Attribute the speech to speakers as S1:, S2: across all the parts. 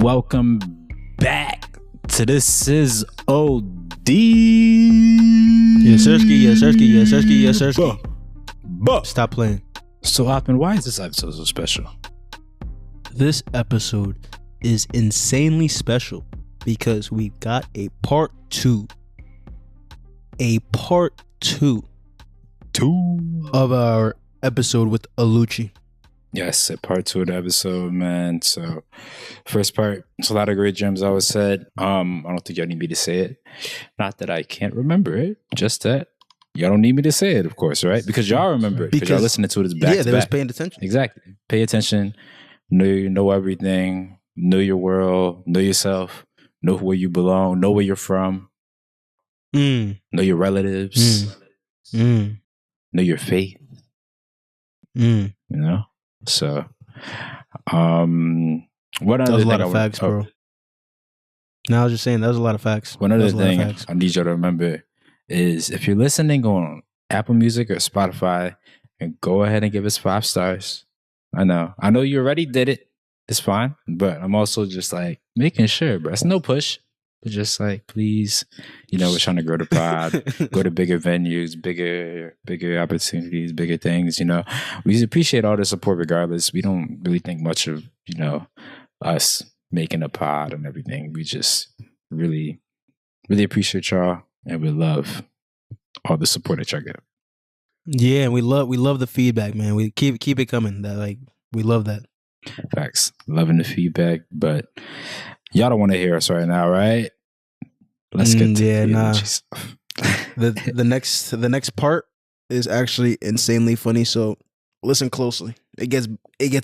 S1: Welcome back to This Is OD.
S2: Yes, Sirski. Stop playing.
S1: So, Hoffman, why is this episode so special?
S2: This episode is insanely special because we've got a part two. A part two of our episode with Oluchi.
S1: Yes, a part two of the episode, man. So, first part, it's a lot of great gems, I was said. I don't think y'all need me to say it. Not that I can't remember it, just that y'all don't need me to say it, of course, right? Because y'all remember it. Because y'all listening to it as back
S2: yeah,
S1: to
S2: they
S1: back.
S2: was paying attention.
S1: Exactly. Pay attention. Know everything. Know your world. Know yourself. Know where you belong. Know where you're from. Know your relatives. Know your faith. You know? So, one other
S2: That was a lot
S1: thing
S2: of facts, bro. No, I was just saying that was a lot of facts.
S1: One other thing I need you to remember is if you're listening on Apple Music or Spotify, and go ahead and give us 5 stars. I know you already did it. It's fine, but I'm also just like making sure, bro. It's no push. But just like, please, we're trying to grow the pod, go to bigger venues, bigger opportunities, bigger things, We appreciate all the support regardless. We don't really think much of, us making a pod and everything. We just really, really appreciate y'all and we love all the support that y'all get.
S2: Yeah, and we love the feedback, man. We keep it coming. We love that.
S1: Facts. Loving the feedback, but y'all don't want to hear us right now, right? Let's get to
S2: the next part is actually insanely funny. So listen closely. It gets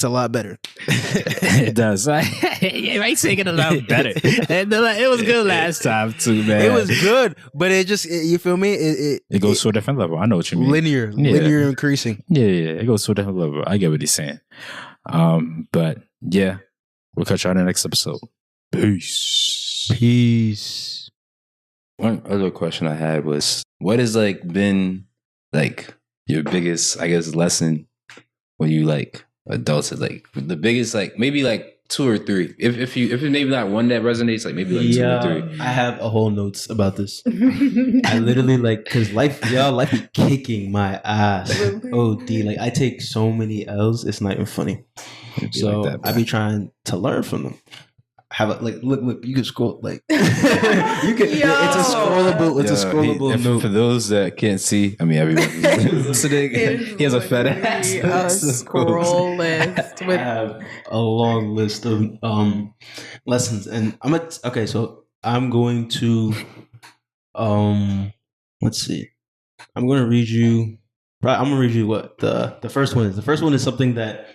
S2: a lot better.
S1: It does. It might take it a lot better. And it was good last time too, man.
S2: It was good, but you feel me?
S1: It goes to a different level. I know what you mean.
S2: Linear increasing.
S1: Yeah. It goes to a different level. I get what he's saying. But yeah, we'll catch you on the next episode.
S2: Peace.
S3: One other question I had was, what has been your biggest, I guess, lesson when you adults? The biggest, maybe 2 or 3. If it's maybe not one that resonates, maybe 2 or 3.
S2: I have a whole notes about this. I literally because life be kicking my ass. OD, I take so many L's, it's not even funny. So I be trying to learn from them. Have look, you can scroll you can. It's a scrollable note.
S3: For those that can't see, I mean everyone listening, he has a fat ass.
S4: A scroll list with
S2: I have a long list of lessons, and so I'm going to let's see. I'm gonna read you what the first one is. The first one is something that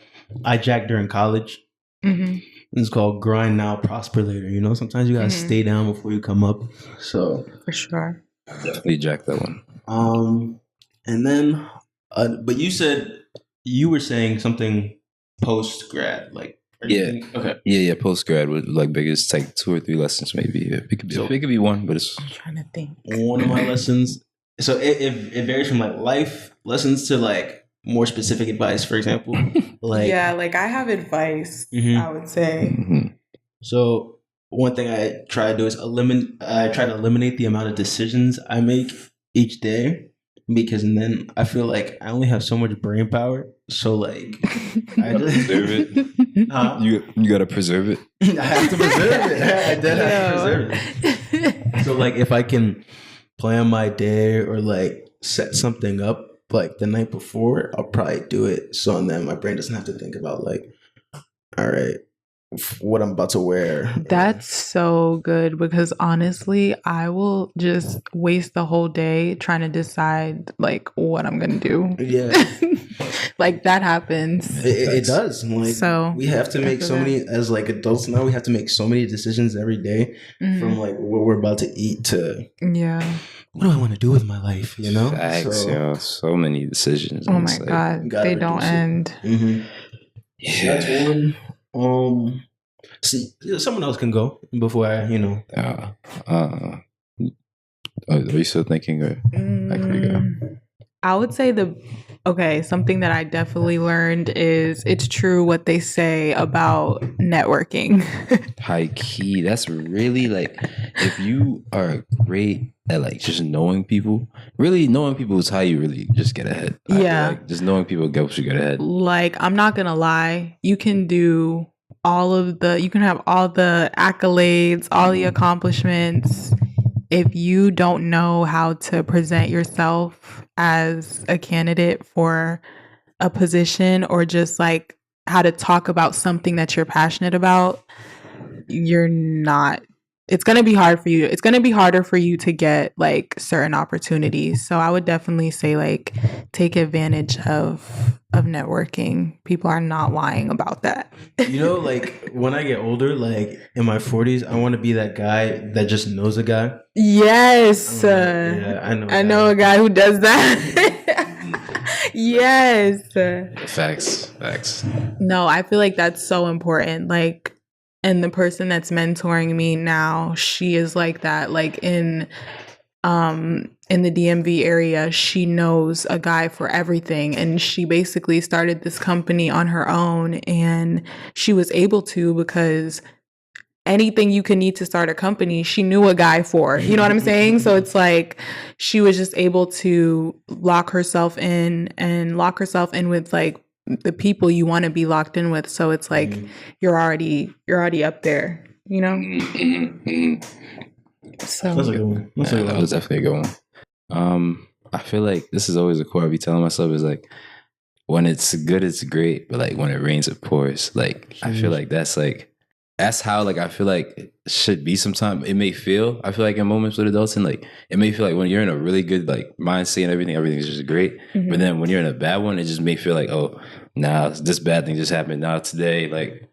S2: I jacked during college. Mm-hmm. It's called grind now, prosper later. Sometimes you gotta stay down before you come up. So
S4: for sure,
S3: definitely jack that one.
S2: And then, but you said you were saying something post grad,
S3: post grad with biggest 2 or 3 lessons maybe. It could be one, but it's.
S4: I'm trying to think.
S2: One of my lessons. So it varies from life lessons to more specific advice, for example.
S4: I have advice, I would say.
S3: Mm-hmm.
S2: So one thing I try to do is eliminate the amount of decisions I make each day, because then I feel like I only have so much brain power. So I just
S3: preserve it. You gotta preserve it.
S2: I have to preserve it. I then have to preserve it. So if I can plan my day or set something up the night before, I'll probably do it. So then my brain doesn't have to think about all right, what I'm about to wear.
S4: That's so good, because honestly, I will just waste the whole day trying to decide what I'm gonna do.
S2: Yeah.
S4: That happens.
S2: It does.
S4: So
S2: we have to make so many, as adults now, we have to make so many decisions every day, from what we're about to eat to what do I want to do with my life?
S3: Facts, so many decisions.
S4: Oh my God, they don't end.
S2: Mm-hmm.
S3: Yeah.
S2: That's one. See, someone else can go before I,
S3: Are you still thinking, or I can go?
S4: I would say the Okay, something that I definitely learned is it's true what they say about networking.
S3: High key. That's really like if you are great at like just knowing people, really knowing people is how you really just get ahead. I feel like just knowing people helps you get ahead.
S4: Like, I'm not gonna lie, you can do you can have all the accolades, all the accomplishments. If you don't know how to present yourself as a candidate for a position, or just like how to talk about something that you're passionate about, you're not, it's going to be hard for you. It's going to be harder for you to get like certain opportunities. So I would definitely say like take advantage of networking. People are not lying about that.
S2: You know, like when I get older, like in my 40s, I want to be that guy that just knows a guy.
S4: Yes.
S2: Yeah, I
S4: know a guy who does that. Yes.
S3: Facts.
S4: No, I feel like that's so important. Like, and the person that's mentoring me now, she is like that. Like in the DMV area, she knows a guy for everything, and she basically started this company on her own, and she was able to because anything you could need to start a company, she knew a guy for. You know what I'm saying? So it's like she was just able to lock herself in with like the people you want to be locked in with. So it's like you're already up there, you know? So
S2: that's a good one.
S3: That was definitely a good one. I feel like this is always a quote I be telling myself is like, when it's good, it's great, but like when it rains, it pours. Like I feel like that's how like I feel like it should be sometimes. It may feel, I feel like in moments with adults, and like it may feel like when you're in a really good like mindset and everything's just great. But then when you're in a bad one, it just may feel like, oh, now this bad thing just happened. Now today, like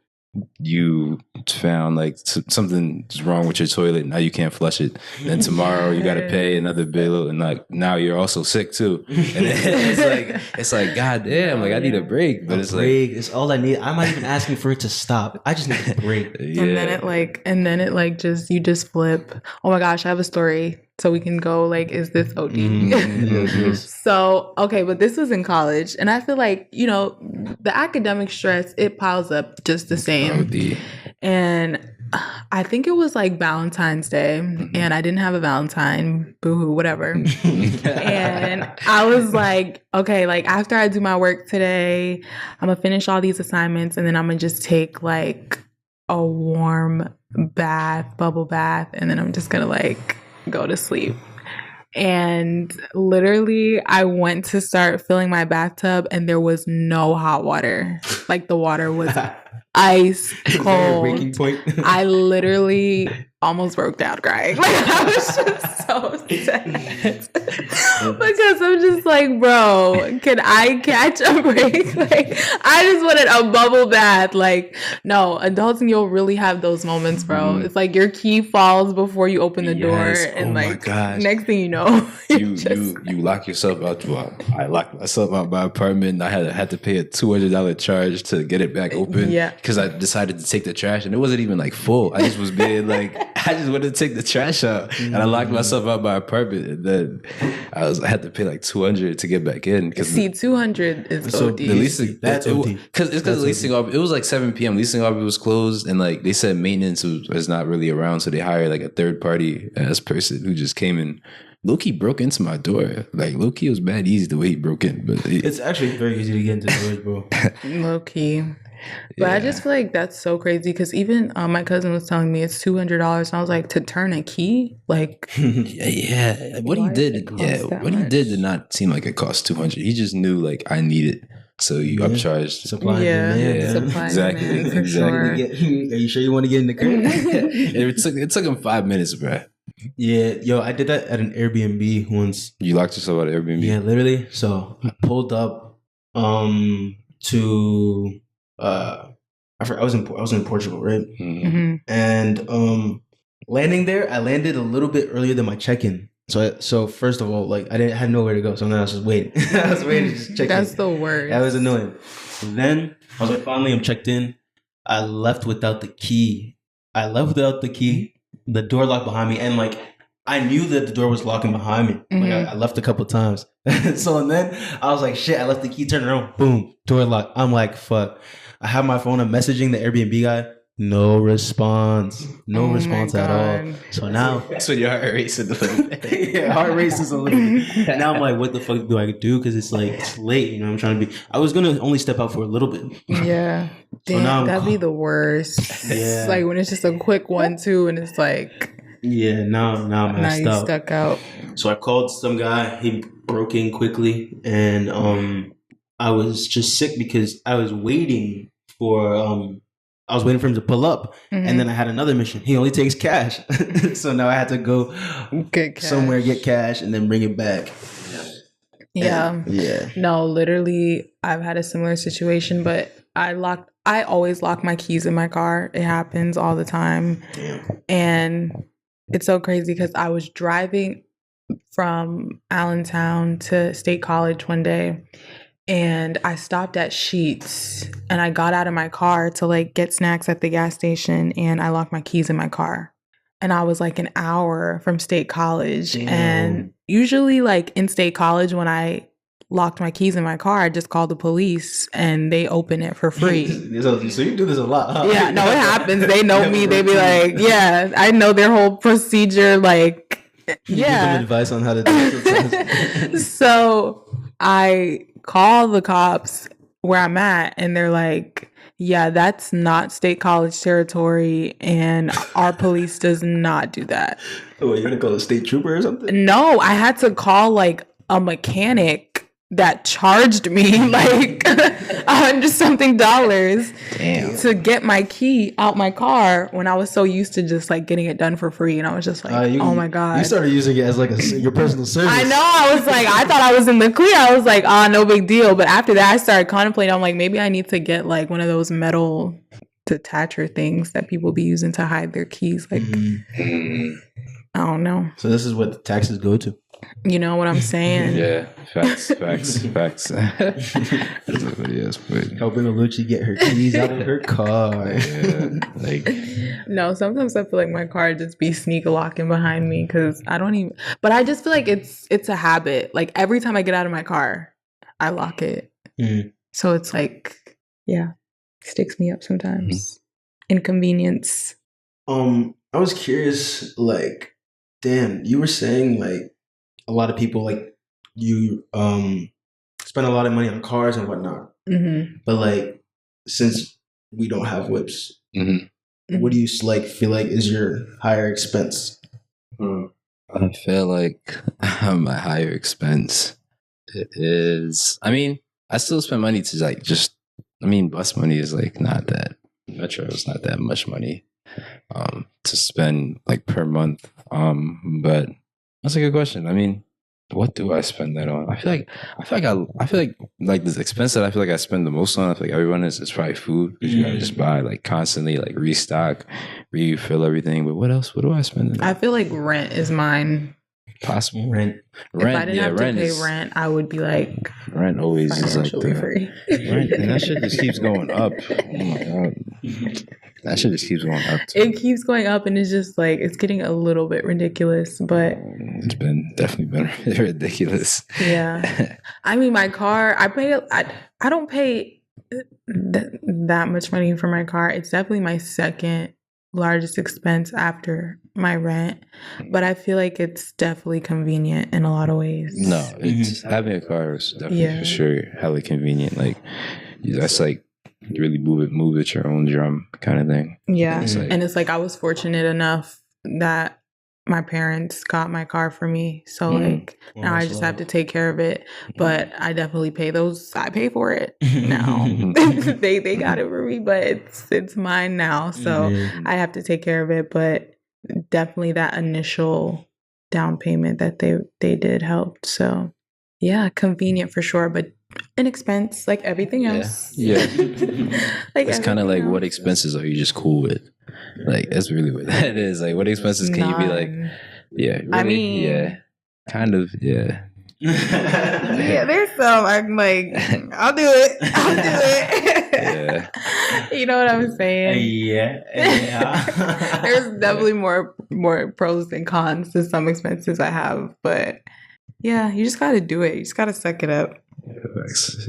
S3: you found like something's wrong with your toilet. Now you can't flush it. Then tomorrow you got to pay another bill, and like now you're also sick too. And it's like God damn, like I need a break. But
S2: it's all I need. I'm not even asking for it to stop. I just need a break.
S4: Yeah. And then it like just you just flip. Oh my gosh, I have a story. So we can go like, is this OD? So, okay, but this was in college. And I feel like, you know, the academic stress, it piles up just the same.
S3: OD.
S4: And I think it was like Valentine's Day, and I didn't have a Valentine, boohoo, whatever. And I was like, okay, like after I do my work today, I'm gonna finish all these assignments, and then I'm gonna just take like a warm bubble bath, and then I'm just gonna like go to sleep. And literally I went to start filling my bathtub, and there was no hot water. Like the water was ice cold.
S2: Breaking point.
S4: I literally almost broke down crying. Like I was just so sad because I'm just like, bro, can I catch a break? Like I just wanted a bubble bath. Like no, adulting, you'll really have those moments, bro. It's like your key falls before you open the door, and like next thing you know,
S3: you lock yourself out. Well, I locked myself out my apartment. I had to pay a $200 charge to get it back open.
S4: Yeah,
S3: because I decided to take the trash, and it wasn't even like full. I just was being like, I just wanted to take the trash out, and I locked myself out my apartment, and then I had to pay like $200 to get back in.
S4: See, $200 is OD.
S3: The leasing,
S2: that's OD.
S3: Because the leasing office, it was like 7 p.m. Leasing office was closed, and like they said maintenance was not really around, so they hired like a third party as person who just came in. Loki broke into my door. Like Loki was bad easy the way he broke in, but
S2: it's actually very easy to get into doors, bro.
S4: Loki. But I just feel like that's so crazy because even my cousin was telling me it's $200, and I was like, to turn a key, like
S3: yeah. What he did did not seem like it cost $200. He just knew like I need it, so you upcharged.
S2: Supply
S3: exactly.
S4: Sure.
S2: Are you sure you want to get in the crib?
S3: It took him 5 minutes, bro.
S2: Yeah, yo, I did that at an Airbnb once.
S3: You locked yourself out of Airbnb?
S2: Yeah, literally. So I pulled up to I was in Portugal, right? And landing there, I landed a little bit earlier than my check-in. So first of all, like I had nowhere to go, so then I was just waiting. I was waiting to just check in.
S4: That's the worst.
S2: That was annoying. And then I was like, finally, I'm checked in. I left without the key. The door locked behind me, and like I knew that the door was locking behind me.
S4: Mm-hmm.
S2: Like I left a couple times. So and then I was like, shit, I left the key turned around. Boom, door locked. I'm like, fuck. I have my phone. I'm messaging the Airbnb guy. No response. No response at all. So now
S3: That's when your heart racing a little bit.
S2: yeah, heart races a little bit. Now I'm like, what the fuck do I do? Because it's like it's late. You know, I'm trying to be. I was gonna only step out for a little bit.
S4: Yeah.
S2: So
S4: Damn,
S2: now
S4: that'd be the worst.
S2: Yeah.
S4: It's like when it's just a quick one too, and it's like
S2: Yeah, now I'm
S4: now
S2: messed
S4: you
S2: up.
S4: stuck out.
S2: So I called some guy. He broke in quickly, and I was just sick because I was waiting for I was waiting for him to pull up, and then I had another mission. He only takes cash, so now I had to go somewhere, get cash, and then bring it back.
S4: Yeah.
S2: Yeah.
S4: No, literally, I've had a similar situation, but I always lock my keys in my car. It happens all the time.
S2: Damn.
S4: And it's so crazy because I was driving from Allentown to State College one day, and I stopped at Sheetz, and I got out of my car to like get snacks at the gas station, and I locked my keys in my car. And I was like an hour from State College.
S2: Damn.
S4: And usually like in State College, when I locked my keys in my car, I just called the police and they open it for free.
S2: So you do this a lot, huh?
S4: Yeah, no, it happens. They know me. They be like, yeah, I know their whole procedure. Like,
S2: You give
S4: yeah.
S2: them advice on how to do it.
S4: So I call the cops where I'm at, and they're like, yeah, that's not State College territory, and our police does not do that.
S2: Oh, you're gonna call a state trooper or something?
S4: No, I had to call like a mechanic that charged me like $100-something to get my key out my car when I was so used to just like getting it done for free. And I was just like, oh my God.
S2: You started using it as like your personal service.
S4: I know. I was like, I thought I was in the clear. I was like, no big deal. But after that, I started contemplating. I'm like, maybe I need to get like one of those metal detacher things that people be using to hide their keys. Like, I don't know.
S2: So this is what the taxes go to.
S4: You know what I'm saying?
S3: Yeah, facts. That's what it is. But
S2: Helping Oluchi get her keys out of her car.
S3: yeah, like
S4: No, sometimes I feel like my car just be sneak locking behind me because I don't even. But I just feel like it's a habit. Like every time I get out of my car, I lock it. So it's like, yeah, sticks me up sometimes. Inconvenience.
S2: I was curious, like, damn, you were saying like a lot of people like you spend a lot of money on cars and whatnot. But like, since we don't have whips, what do you like feel like is your higher expense?
S3: I feel like my higher expense is. I mean, I still spend money to like just. I mean, bus money is like not that. Metro is not that much money to spend like per month. But that's a good question. I mean, what do I spend that on? I feel like this expense that I feel like I spend the most on. I feel like everyone is probably food because you gotta just buy like constantly, like restock, refill everything. But what else? What do I spend?
S4: I feel like rent is mine.
S3: Possible
S2: Rent.
S4: If I didn't have to pay rent, I would be like
S3: rent always is like
S4: financially free.
S3: Rent, and that shit just keeps going up. Oh my God. That shit just keeps going up.
S4: It keeps going up, and it's just like it's getting a little bit ridiculous. But
S3: it's definitely been ridiculous.
S4: Yeah, I mean, my car. I don't pay that much money for my car. It's definitely my second largest expense after my rent, but I feel like it's definitely convenient in a lot of ways.
S3: No, it's having a car is definitely for sure hella convenient. Like that's like you really move it your own drum kind of thing.
S4: Yeah, and it's like I was fortunate enough that my parents got my car for me, so like now I just have to take care of it. But I definitely pay those. I pay for it now. they got it for me, but it's mine now, so I have to take care of it. But definitely that initial down payment that they did help. So yeah, convenient for sure, but an expense like everything else.
S3: Yeah.
S4: Like
S3: it's kind of like what expenses are you just cool with? Like that's really what that is. Like what expenses can you be like? Yeah, really?
S4: I mean,
S3: yeah, kind of, yeah.
S4: Yeah, there's some I'm like, I'll do it.
S3: Yeah.
S4: You know what I'm saying?
S2: Yeah.
S4: There's definitely more pros than cons to some expenses I have, but yeah, you just got to do it. You just got to suck it up.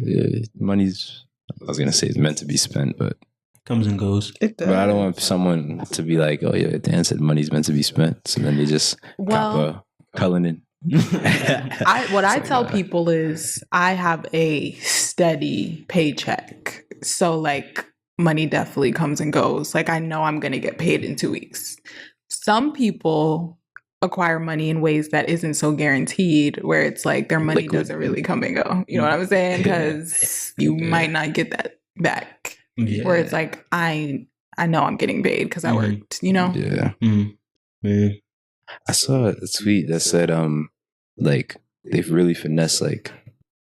S3: Yeah, money's, I was gonna say it's meant to be spent, but
S2: comes and goes.
S4: It does.
S3: but I don't want someone to be like, oh yeah, Dan said money's meant to be spent, so then they just cop a Cullinan.
S4: I tell people is I have a steady paycheck, so like money definitely comes and goes. Like I know I'm gonna get paid in 2 weeks. Some people acquire money in ways that isn't so guaranteed, where it's like their money doesn't really come and go. You know what I'm saying? Because you might not get that back. Yeah. Where it's like I know I'm getting paid because I worked. You know?
S3: Yeah. Yeah. I saw a tweet that said like they've really finessed like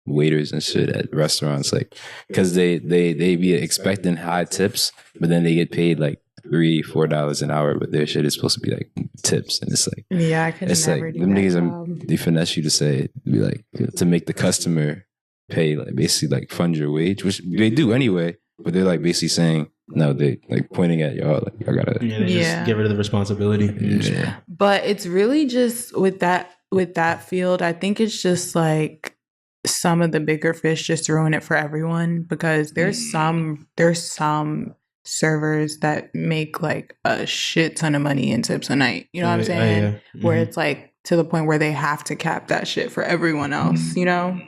S3: waiters and shit at restaurants, like because they be expecting high tips, but then they get paid like $3-4 an hour, but their shit is supposed to be like tips, and it's like
S4: I could never do
S3: them
S4: that
S3: niggas they finesse you to say be like to make the customer pay, like basically like fund your wage, which they do anyway, but they're like basically saying no, they like pointing at y'all like y'all gotta
S2: just get rid of the responsibility.
S3: Yeah.
S4: But it's really just with that field, I think it's just like some of the bigger fish just ruin it for everyone, because there's some servers that make like a shit ton of money in tips a night. You know what I'm saying? Where it's like to the point where they have to cap that shit for everyone else, you know?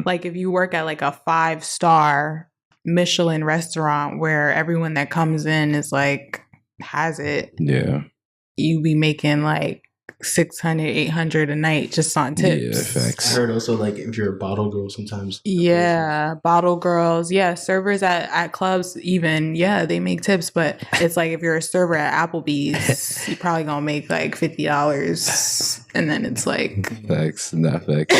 S4: Like if you work at like a 5-star Michelin restaurant where everyone that comes in is like has it.
S3: Yeah.
S4: You be making like $600-800 a night just on tips.
S3: Yeah, facts.
S2: I heard also like if you're a bottle girl sometimes.
S4: Yeah, bottle girls. Yeah, servers at clubs even. Yeah, they make tips, but it's like if you're a server at Applebee's, you're probably gonna make like $50, and then it's like
S3: facts, not facts.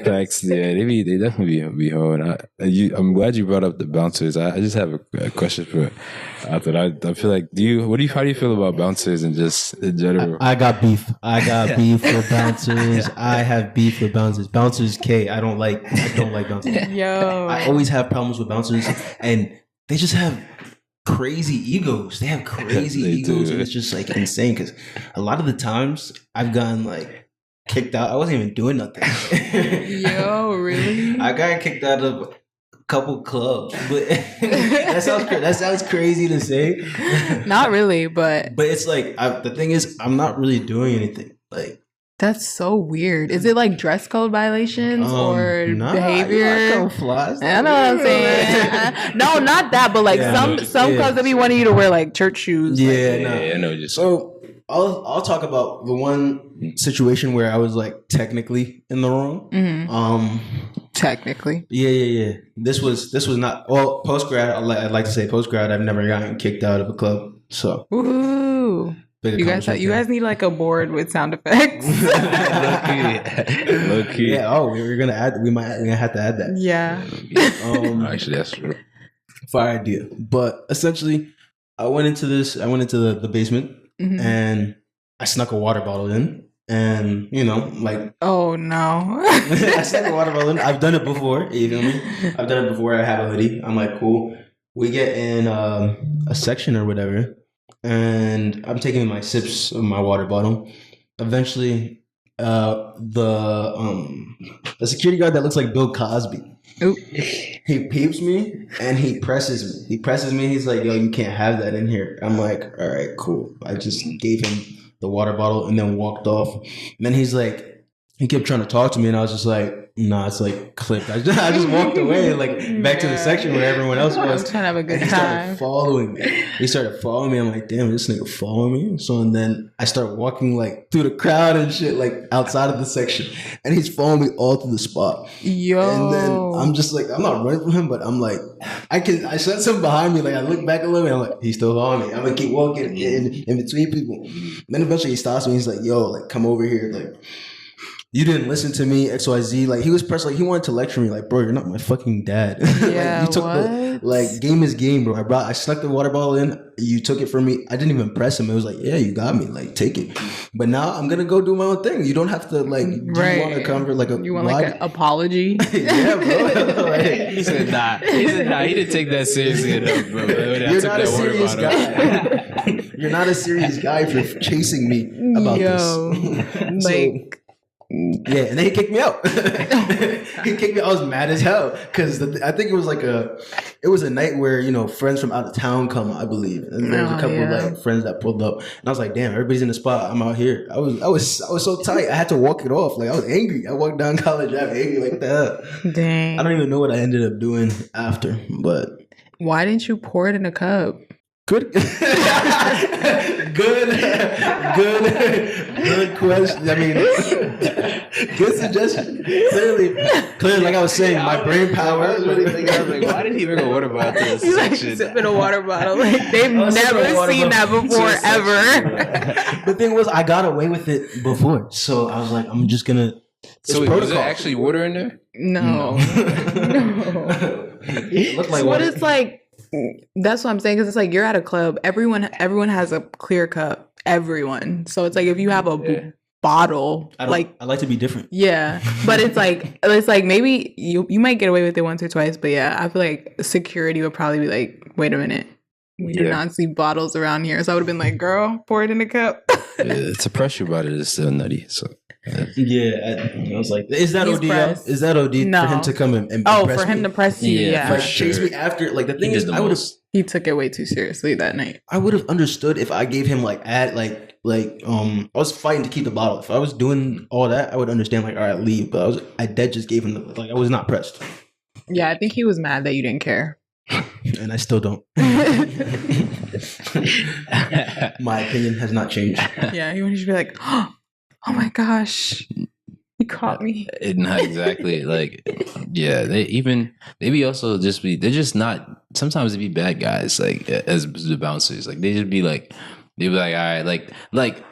S3: Facts. Yeah, they definitely be hoeing. I'm glad you brought up the bouncers. I just have a question for. I feel like how do you feel about bouncers and just in general?
S2: I got beef. I got beef with bouncers. I have beef with bouncers. Bouncers K. I don't like bouncers.
S4: Yo.
S2: I always have problems with bouncers, and they just have crazy egos. They have crazy egos, and it's just like insane. Because a lot of the times I've gotten like kicked out. I wasn't even doing nothing.
S4: Yo, really?
S2: I got kicked out of couple clubs, but that sounds crazy to say.
S4: Not really, but
S2: it's like the thing is I'm not really doing anything. Like
S4: that's so weird. Is it like dress code violations or behavior?
S2: I flies.
S4: I know what I'm saying. No, not that, but like some clubs that be wanting you to wear like church shoes.
S3: I know.
S2: So I'll talk about the one situation where I was like technically in the wrong.
S4: Technically.
S2: Yeah. This was not post grad. I'd like to say post grad. I've never gotten kicked out of a club. So
S4: woohoo. You guys need like a board with sound effects.
S3: Low key.
S2: Yeah. Oh, we're gonna add. We're gonna have to add that.
S4: Yeah.
S3: Actually, that's true.
S2: Fire idea. But essentially, I went into the basement and I snuck a water bottle in. And, you know, like...
S4: Oh, no.
S2: I snuck a water bottle in. I've done it before. You feel me? I've done it before. I have a hoodie. I'm like, cool. We get in a section or whatever. And I'm taking my sips of my water bottle. Eventually, the security guard that looks like Bill Cosby.
S4: Oop.
S2: He peeps me and he presses me. He's like, yo, you can't have that in here. I'm like, all right, cool. I just gave him the water bottle and then walked off. And then he's like, he kept trying to talk to me and I was just like, nah, it's like clipped. I just walked away like back to the section where everyone else was.
S4: Trying to have a good time.
S2: He started following me. I'm like, damn, this nigga following me. So and then I start walking like through the crowd and shit, like outside of the section. And he's following me all through the spot.
S4: Yo.
S2: And then I'm just like, I'm not running from him, but I'm like, I sense him behind me. Like I look back a little bit, I'm like, he's still following me. I'm gonna keep walking in between people. And then eventually he stops me. He's like, yo, like come over here. Like you didn't listen to me, XYZ. Like, he was pressed, like, he wanted to lecture me, like, bro, you're not my fucking dad.
S4: Yeah,
S2: like, you took
S4: what?
S2: game is game, bro. I snuck the water bottle in, you took it from me. I didn't even press him. It was like, yeah, you got me, like, take it. But now I'm gonna go do my own thing. You don't have to, like, do you want to convert, like,
S4: you want, like, an apology?
S2: Yeah, bro. Like,
S3: he said, nah. He didn't take that seriously enough, bro.
S2: You're not a serious guy. You're not a serious guy for chasing me about this.
S4: Like,
S2: yeah, and then he kicked me out. He kicked me. I was mad as hell because I think it was like it was a night where, you know, friends from out of town come, I believe, and there was a couple of like friends that pulled up, and I was like, damn, everybody's in the spot. I'm out here. I was so tight. I had to walk it off. Like, I was angry. I walked down College Ave angry. Like, what the hell?
S4: Dang.
S2: I don't even know what I ended up doing after, but
S4: why didn't you pour it in a cup?
S2: Good question. I mean, good suggestion. Clearly, like I was saying, my brain power.
S3: I was really thinking, I was like, why did he bring a water bottle to this
S4: He's like
S3: section?
S4: sipping a water bottle. Like, they've never seen that before, ever.
S2: The thing was, I got away with it before, so I was like, I'm just gonna.
S3: So wait, was there actually water in there?
S4: No.
S2: It looked like
S4: what
S2: water.
S4: it's like. That's what I'm saying, because it's like you're at a club. Everyone has a clear cup. Everyone. So it's like if you have a bottle,
S2: I
S4: like
S2: like to be different.
S4: Yeah, but it's like maybe you might get away with it once or twice, but yeah, I feel like security would probably be like, wait a minute, we do not see bottles around here. So I would have been like, girl, pour it in a cup.
S3: To press you about it is still nutty. So.
S2: Yeah, I was like, is that OD? Is that OD
S4: no.
S2: for him to come and
S4: for him to press you? Yeah,
S2: like, chase me after. Like, the thing is,
S4: he took it way too seriously that night.
S2: I would have understood if I gave him I was fighting to keep the bottle. If I was doing all that, I would understand. Like, all right, leave. But I dead just gave him I was not pressed.
S4: Yeah, I think he was mad that you didn't care,
S2: and I still don't. My opinion has not changed.
S4: Yeah, he wanted to be like, oh my gosh, he caught me.
S3: Not exactly. Like, yeah, they're just not, sometimes they be bad guys, like, as the bouncers. Like, they'd be like, all right, like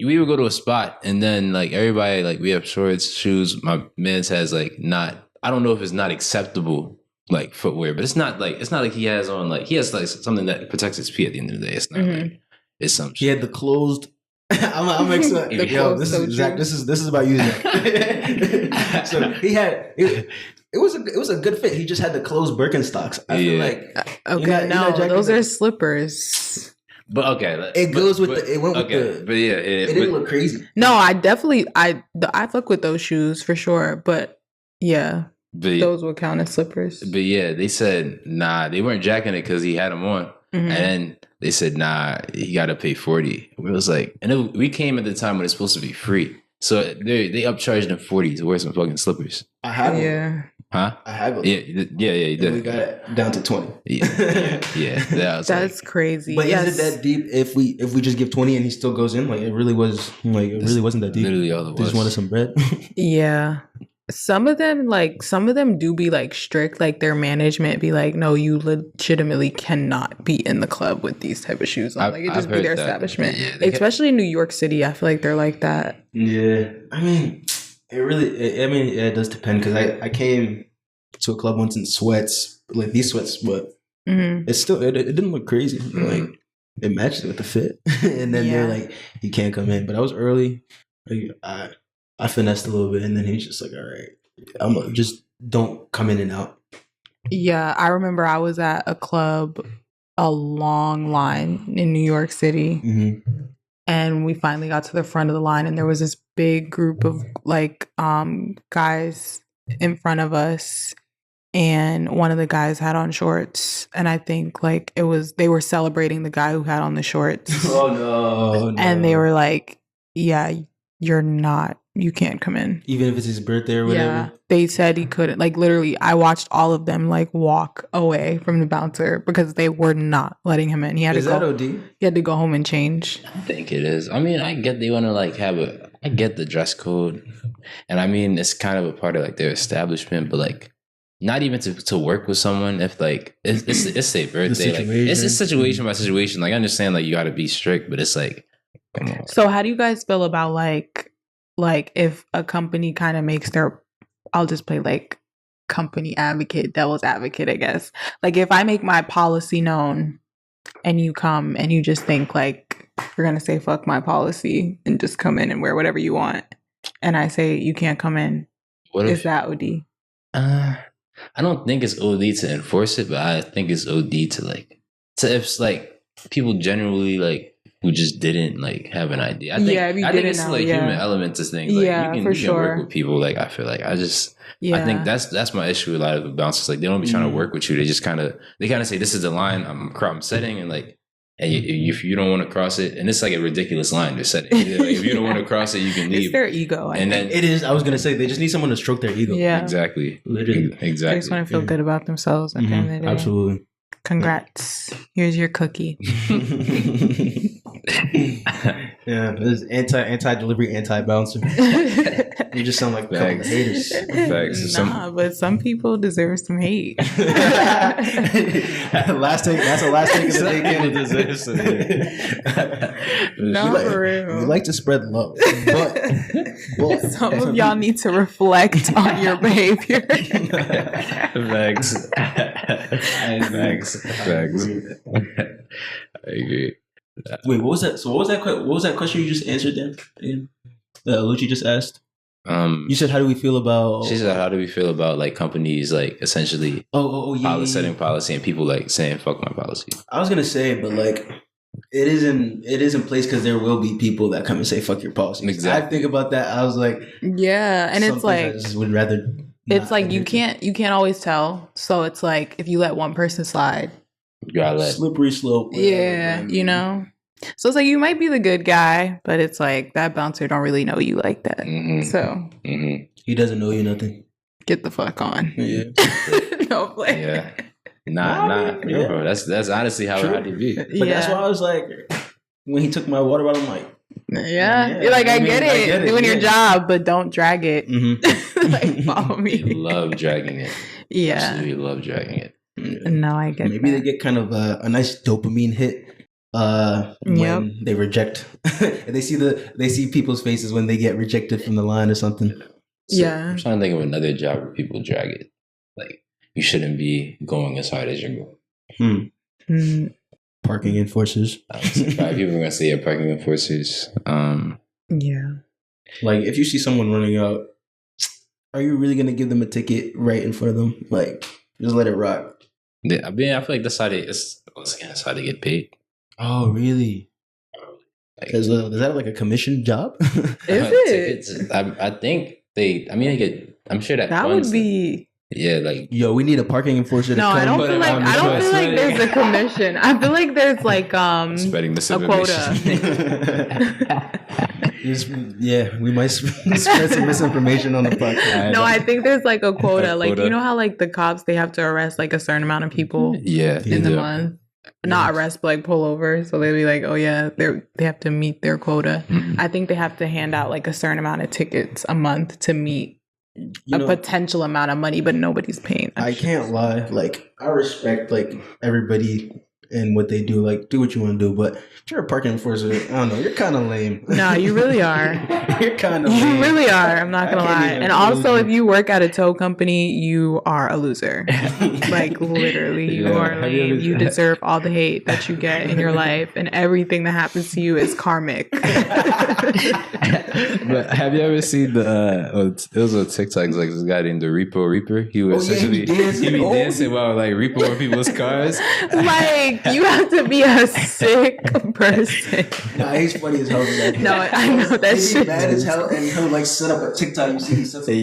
S3: we would go to a spot and then like everybody, like, we have shorts, shoes. My man's has like I don't know if it's not acceptable, like, footwear, but it's not like he has on, like, he has like something that protects his feet at the end of the day. It's not like, it's some shit.
S2: He had the closed. I'm excited. Yo, this is Zach. This is about you, Zach. So he had it was a good fit. He just had the closed Birkenstocks. I feel like
S4: those are slippers.
S3: But okay,
S2: it goes with it went with the.
S3: But yeah,
S2: it didn't look crazy.
S4: No, I definitely I fuck with those shoes for sure. But yeah, those would count as slippers.
S3: But yeah, they said nah, they weren't jacking it because he had them on, and then they said nah, he got to pay $40. We was like, and we came at the time when it's supposed to be free, so they upcharged him $40 to wear some fucking slippers.
S2: I had one.
S4: Yeah.
S3: Huh?
S2: I had one.
S3: Yeah, you did.
S2: We got it down to 20.
S3: Yeah.
S4: That's crazy.
S2: But is it that deep if we just give 20 and he still goes in? Like, it really was really wasn't that deep.
S3: Literally all it was.
S2: They just wanted some bread.
S4: Yeah. Some of them do be like strict, like their management be like, no, you legitimately cannot be in the club with these type of shoes on. Like, it just be their establishment. Yeah, especially in New York City, I feel like they're like that.
S2: Yeah. I mean, it does depend, because I came to a club once in sweats, like these sweats, but it's still, it didn't look crazy. Like, it matched with the fit. And then they're like, you can't come in. But I was early. Like, I finessed a little bit, and then he's just like, all right, just don't come in and out.
S4: Yeah, I remember I was at a club, a long line in New York City, and we finally got to the front of the line, and there was this big group of like guys in front of us, and one of the guys had on shorts, and I think like they were celebrating the guy who had on the shorts.
S2: Oh no!
S4: And they were like, yeah, you can't come in.
S2: Even if it's his birthday or whatever?
S4: Yeah. They said he couldn't. Like, literally, I watched all of them, like, walk away from the bouncer because they were not letting him in. He had to go. OD? He had to go home and change.
S3: I think it is. I mean, I get they want to, like, I get the dress code. And, I mean, it's kind of a part of, like, their establishment. But, like, not even to work with someone if, like, it's their birthday. Like, it's situation by situation. Like, I understand, like, you got to be strict. But it's, like, come on.
S4: So, how do you guys feel about, like, like if a company kind of makes their, I'll just play like company advocate, devil's advocate, I guess. Like if I make my policy known and you come and you just think like you're going to say fuck my policy and just come in and wear whatever you want, and I say you can't come in, is that OD?
S3: I don't think it's OD to enforce it, but I think it's OD to like, to if like people generally like who just didn't like have an idea. I think, I think it's like human element to things. Like you can work with people. Like I feel like I think that's my issue with a lot of the bouncers. Like they don't be trying to work with you. They just kind of say this is the line I'm setting, and like, and if you don't want to cross it, and it's like a ridiculous line to set it. Like, if you don't want to cross it, you can leave.
S4: It's their ego.
S3: And then
S2: it is. I was gonna say they just need someone to stroke their ego.
S4: Yeah,
S3: exactly.
S2: Literally,
S3: exactly.
S4: They just want to feel good about themselves at the end of the day.
S2: Absolutely.
S4: Congrats. Here's your cookie.
S2: Yeah, this is anti-delivery, anti-bouncer. You just sound like a couple of haters.
S3: Facts.
S4: But some people deserve some hate.
S2: Last take. That's the last take of the day. Candy
S3: deserves some hate.
S4: No, for real.
S2: We like to spread love, but
S4: some of y'all need to reflect on your behavior.
S3: Facts. I agree.
S2: Wait, what was that? So what was that question you just answered then? That Oluchi just asked. You said, "How do we feel about?"
S3: She said, "How do we feel about like companies like essentially setting policy and people like saying fuck my policy?"
S2: I was gonna say, but like it is in place because there will be people that come and say fuck your policy. Exactly. I think about that. I was like,
S4: yeah, and it's like
S2: I just would rather.
S4: It's like you can't always tell. So it's like if you let one person slide,
S3: you gotta let
S2: slippery slope.
S4: Yeah, you know. So it's like you might be the good guy, but it's like that bouncer don't really know you like that. So
S2: he doesn't know you nothing.
S4: Get the fuck on.
S2: Yeah.
S4: No play.
S3: Yeah. Nah. Yeah. Bro, that's honestly how it had to be.
S2: But that's why I was like, when he took my water bottle, I'm like,
S4: yeah. You're like, I get it. Doing your job, but don't drag it. Like, follow me.
S3: You love dragging it.
S4: Yeah.
S3: Absolutely love dragging it.
S4: No, I get
S2: Maybe they get kind of a nice dopamine hit when they reject. they see people's faces when they get rejected from the line or something.
S3: So I'm trying to think of another job where people drag it. Like you shouldn't be going as hard as you're going.
S2: Parking enforcers.
S3: People are gonna say parking enforcers.
S4: Yeah.
S2: Like if you see someone running out, are you really gonna give them a ticket right in front of them? Like just let it rock.
S3: Yeah, I mean, I feel like that's how that's how they get paid.
S2: Oh, really? Like, is that like a commission job?
S4: Is it?
S3: I think they get. I'm sure that
S4: would be.
S3: Yeah, like
S2: yo, we need a parking enforcer.
S4: No, I don't feel like there's a commission. I feel like there's like
S3: spreading
S4: a quota.
S2: We might spread some misinformation on the podcast.
S4: No, I think there's like a quota. Like you know how like the cops they have to arrest like a certain amount of people. In the month. Not arrest, but like pull over. So they'll be like, oh yeah, they have to meet their quota. I think they have to hand out like a certain amount of tickets a month to meet a potential amount of money, but nobody's paying.
S2: I can't lie. Like I respect like everybody and what they do. Like do what you want to do, but if you're a parking enforcer, I don't know, you're kind of lame.
S4: No, you really are.
S2: You're kind of lame.
S4: You really are. I'm not gonna lie. And also, if you work at a tow company, you are a loser. Like literally, you are lame. You deserve all the hate that you get in your life, and everything that happens to you is karmic.
S3: But have you ever seen it was on TikTok, like this guy named the Repo Reaper. He was essentially he be dancing while like repoing people's cars.
S4: Like you have to be a sick person.
S2: Nah, he's funny as hell.
S4: No, I know that shit.
S2: Bad as hell, and he'll like set up a TikTok. You see, he sets up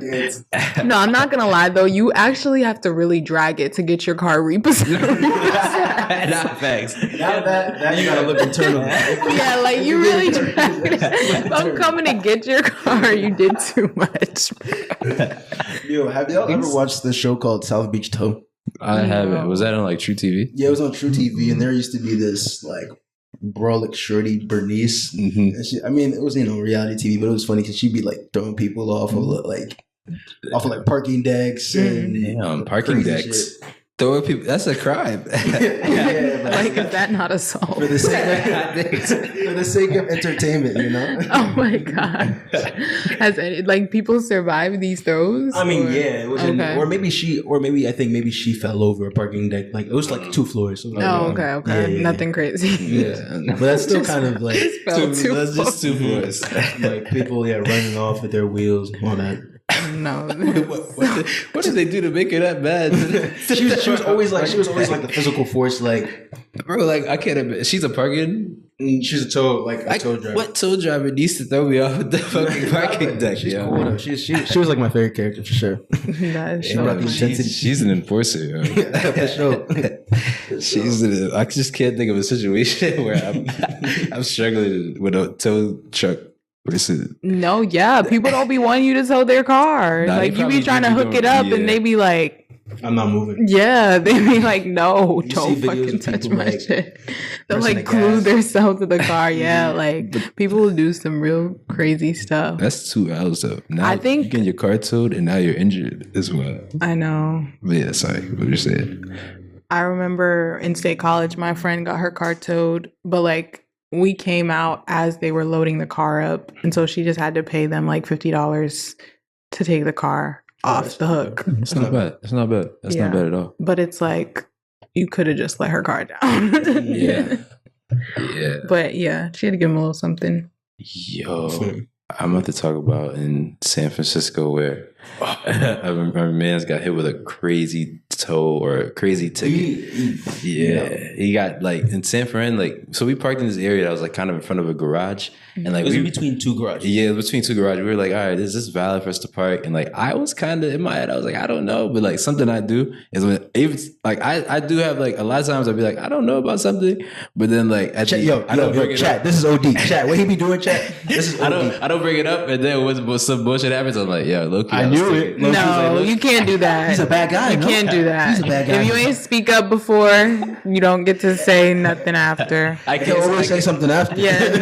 S2: dance.
S4: No, I'm not gonna lie though. You actually have to really drag it to get your car repossessed.
S3: Not facts.
S2: Now that you gotta look internal.
S4: Yeah, like you really drag it. If I'm coming to get your car, you did too much.
S2: Yo, have y'all ever watched the show called South Beach Tow?
S3: I haven't. Was that on like True TV?
S2: Yeah, it was on True TV, and there used to be this like brolic shorty Bernice. And she, I mean, it was reality TV, but it was funny because she'd be like throwing people off of like parking decks and
S3: parking decks. Throwing people, that's a crime.
S4: Like, is that not assault?
S2: For the sake of entertainment, you know?
S4: Oh my god! Has any people survived these throws?
S2: I mean,
S4: or?
S2: yeah, it was or maybe I think maybe she fell over a parking deck. Like it was like 2 floors. So like,
S4: okay.
S2: Yeah.
S4: Nothing crazy.
S2: Yeah, but that's still kind of like
S3: That's just 2 floors.
S2: like people, running off with their wheels and all that.
S4: No.
S3: What did they do to make her that bad?
S2: she was always like the physical force. Like,
S3: bro, like I can't admit, she's a parking.
S2: She's a tow driver.
S3: What tow driver needs to throw me off the fucking parking deck?
S2: She's cool though. She was like my favorite character for sure.
S3: She's an enforcer. Yo.
S2: For sure.
S3: I just can't think of a situation where I'm struggling with a tow truck person.
S4: No, yeah, people don't be wanting you to tow their car.
S3: Nah,
S4: like you be trying to hook it up, and they be like,
S2: I'm not moving.
S4: Yeah, they be like, no, don't fucking touch my shit. They'll like glue themselves to the car. Yeah, like people will do some real crazy stuff.
S3: That's 2 hours though. Now
S4: I think
S3: you get your car towed and now you're injured as well.
S4: I know.
S3: But yeah, sorry, what you saying?
S4: I remember in state college, my friend got her car towed, but like we came out as they were loading the car up, and so she just had to pay them like $50 to take the car off the hook.
S3: It's not bad. It's not bad. That's not bad at all.
S4: But it's like you could have just let her car down.
S3: Yeah.
S4: But yeah, she had to give him a little something.
S3: Yo, I'm about to talk about in San Francisco where a man's got hit with a crazy tow or a crazy ticket. He got like in San Fran, like, so we parked in this area that was like kind of in front of a garage. And like
S2: it was in between 2 garages.
S3: Yeah, it was between 2 garages. We were like, all right, is this valid for us to park? And like I was kind of in my head, I was like, I don't know. But like something I do is when even like I do have like a lot of times I'll be like, I don't know about something. But then like at
S2: chat,
S3: I don't bring it
S2: chat,
S3: up.
S2: this is OD. Chat, what he be doing, chat? This is OD.
S3: I don't bring it up, and then when some bullshit happens, I'm like, yo, low-key,
S2: I knew it.
S4: No, you can't do that.
S2: He's a bad guy.
S4: You can't do that.
S2: He's a bad guy.
S4: If you ain't speak up before, you don't get to say nothing after.
S3: I
S2: He'll always say something after.
S4: Yeah,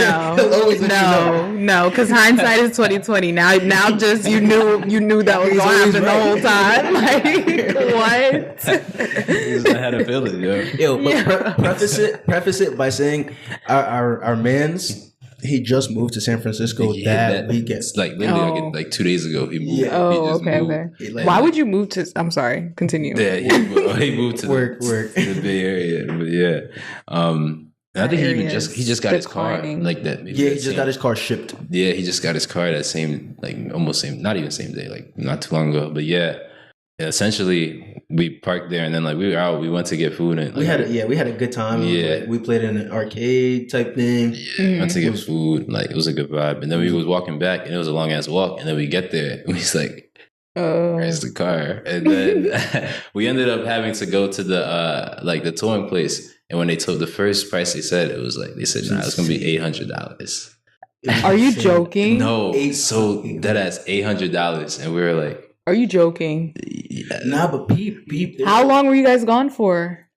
S4: no, because hindsight is 2020. Now, just you knew that was going to happen the whole time. Like what?
S3: I had a feeling,
S2: But preface it by saying our man's. He just moved to San Francisco that weekend.
S3: It's like literally like 2 days ago he moved.
S4: Yeah. Oh, okay. Why would you move to? I'm sorry. Continue.
S3: Yeah, he moved to the Bay Area. But yeah, I think he just got his car like that.
S2: Yeah, he just got his car shipped.
S3: Yeah, he just got his car that same, like almost same, not even same day, like not too long ago. But yeah, essentially we parked there and then like we were out. We went to get food and like,
S2: we had a good time.
S3: Yeah,
S2: like, we played in an arcade type thing.
S3: Yeah, went to get food. Like it was a good vibe. And then we was walking back and it was a long ass walk. And then we get there and he's like, where's the car? And then we ended up having to go to the like the towing place. And when they told the first price they said, it was like they said, it's gonna be $800.
S4: Are you joking?
S3: No, so that ass $800, and we were like,
S4: are you joking?
S3: Yeah.
S2: Nah, but peep.
S4: How long were you guys gone for?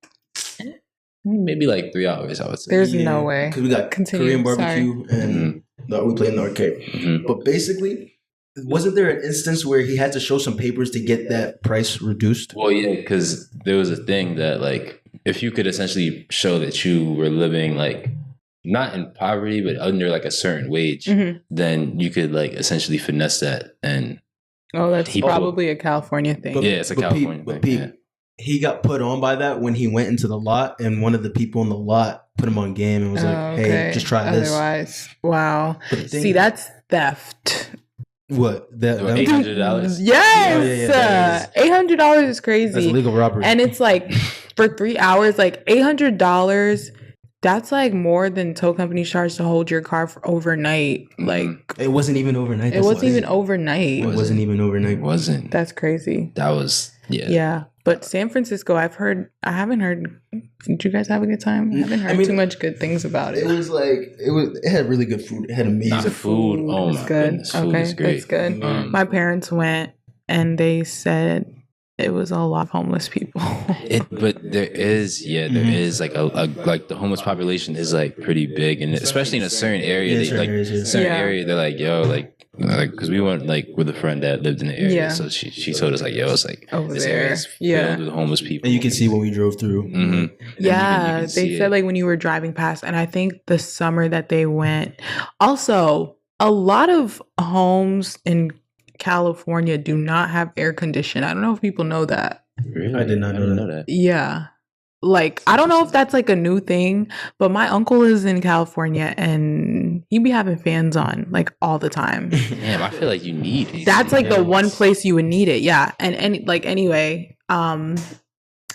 S3: Maybe like 3 hours, I would say.
S4: There's no way.
S2: Because we got Korean barbecue and we played in the arcade. Mm-hmm. But basically, wasn't there an instance where he had to show some papers to get that price reduced?
S3: Well, yeah, because there was a thing that like, if you could essentially show that you were living like not in poverty, but under like a certain wage, then you could like essentially finesse that. And
S4: that's probably a California thing.
S3: Yeah, it's a California thing.
S2: He got put on by that when he went into the lot, and one of the people in the lot put him on game and was like, "Hey, just try this."
S4: Otherwise, wow. See, that's theft.
S2: What?
S3: $800?
S4: Yes, $800 is crazy.
S2: That's illegal robbery,
S4: and it's like for 3 hours, like $800. That's like more than tow companies charge to hold your car for overnight. Like
S2: it wasn't even overnight.
S4: It wasn't even overnight.
S2: It wasn't even overnight.
S3: It wasn't.
S4: That's crazy.
S3: That was
S4: yeah. But San Francisco, I haven't heard. Did you guys have a good time? I haven't heard too much good things about it.
S2: It had really good food. It had amazing
S3: food. Oh my goodness, food is great.
S4: That's good. My parents went and they said it was a lot of homeless people.
S3: But there is like like the homeless population is like pretty big, and especially in a certain area, area they're like, yo, like like because we went like with a friend that lived in the area,
S4: Yeah.
S3: so she told us like, yo, it's like
S4: Over
S3: this
S4: there.
S3: area is
S4: Yeah.
S3: filled with homeless people,
S2: And you can see when we drove through.
S3: Mm-hmm.
S4: Yeah,
S3: you can
S4: they
S3: see
S4: said
S3: it.
S4: like when you were driving past, and I think the summer that they went, also a lot of homes in California do not have air conditioning. I don't know if people know that.
S3: Really?
S2: I did not
S3: didn't
S2: know
S3: that.
S4: Yeah. Like, I don't know if that's like a new thing, but my uncle is in California and he be having fans on like all the time.
S3: Damn, I feel like you need AC.
S4: That's like the one place you would need it. Yeah. And like, anyway,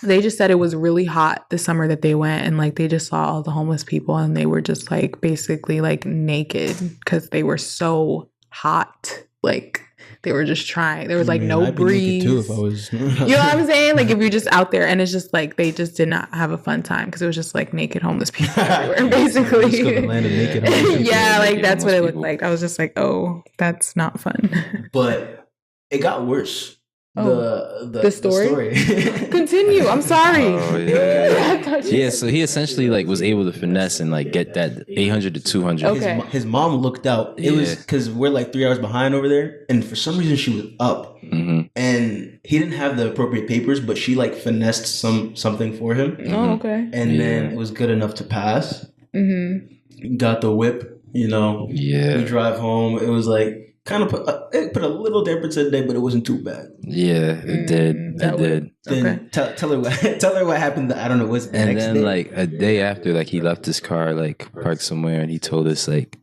S4: they just said it was really hot the summer that they went, and like they just saw all the homeless people and they were just like basically like naked because they were so hot. Like they were just trying. There was like no
S2: I'd be naked
S4: breeze.
S2: too if I was.
S4: You know what I'm saying? Like if you're just out there, and it's just like they just did not have a fun time because it was just like naked homeless people everywhere, basically.
S2: Let's go to the land of naked homeless people.
S4: Yeah, like
S3: Naked
S4: that's what it
S3: homeless
S4: looked
S3: people.
S4: like. I was just like, oh, that's not fun.
S2: But it got worse.
S4: The story?
S2: The
S4: Continue. I'm sorry.
S3: Oh, yeah. Yeah, so he essentially like was able to finesse and like get that 800 to 200.
S4: Okay.
S2: His mom looked out. It was
S3: Yeah.
S2: because we're like 3 hours behind over there, and for some reason she was up,
S3: Mm-hmm.
S2: and he didn't have the appropriate papers, but she like finessed something for him,
S4: Oh, okay.
S2: and then
S3: Yeah.
S2: it was good enough to pass.
S4: Mm-hmm.
S2: Got the whip, We
S3: Yeah.
S2: drive home. It was like kind of it put a little damper to the day, but it wasn't too bad.
S3: Yeah, it did.
S4: that
S3: It
S4: would-
S3: did.
S2: Then
S4: Okay.
S2: tell her what tell her what happened. I don't know. Was it the
S3: And
S2: next
S3: then
S2: day?
S3: like a day after, like he left his car like parked somewhere, and he told us like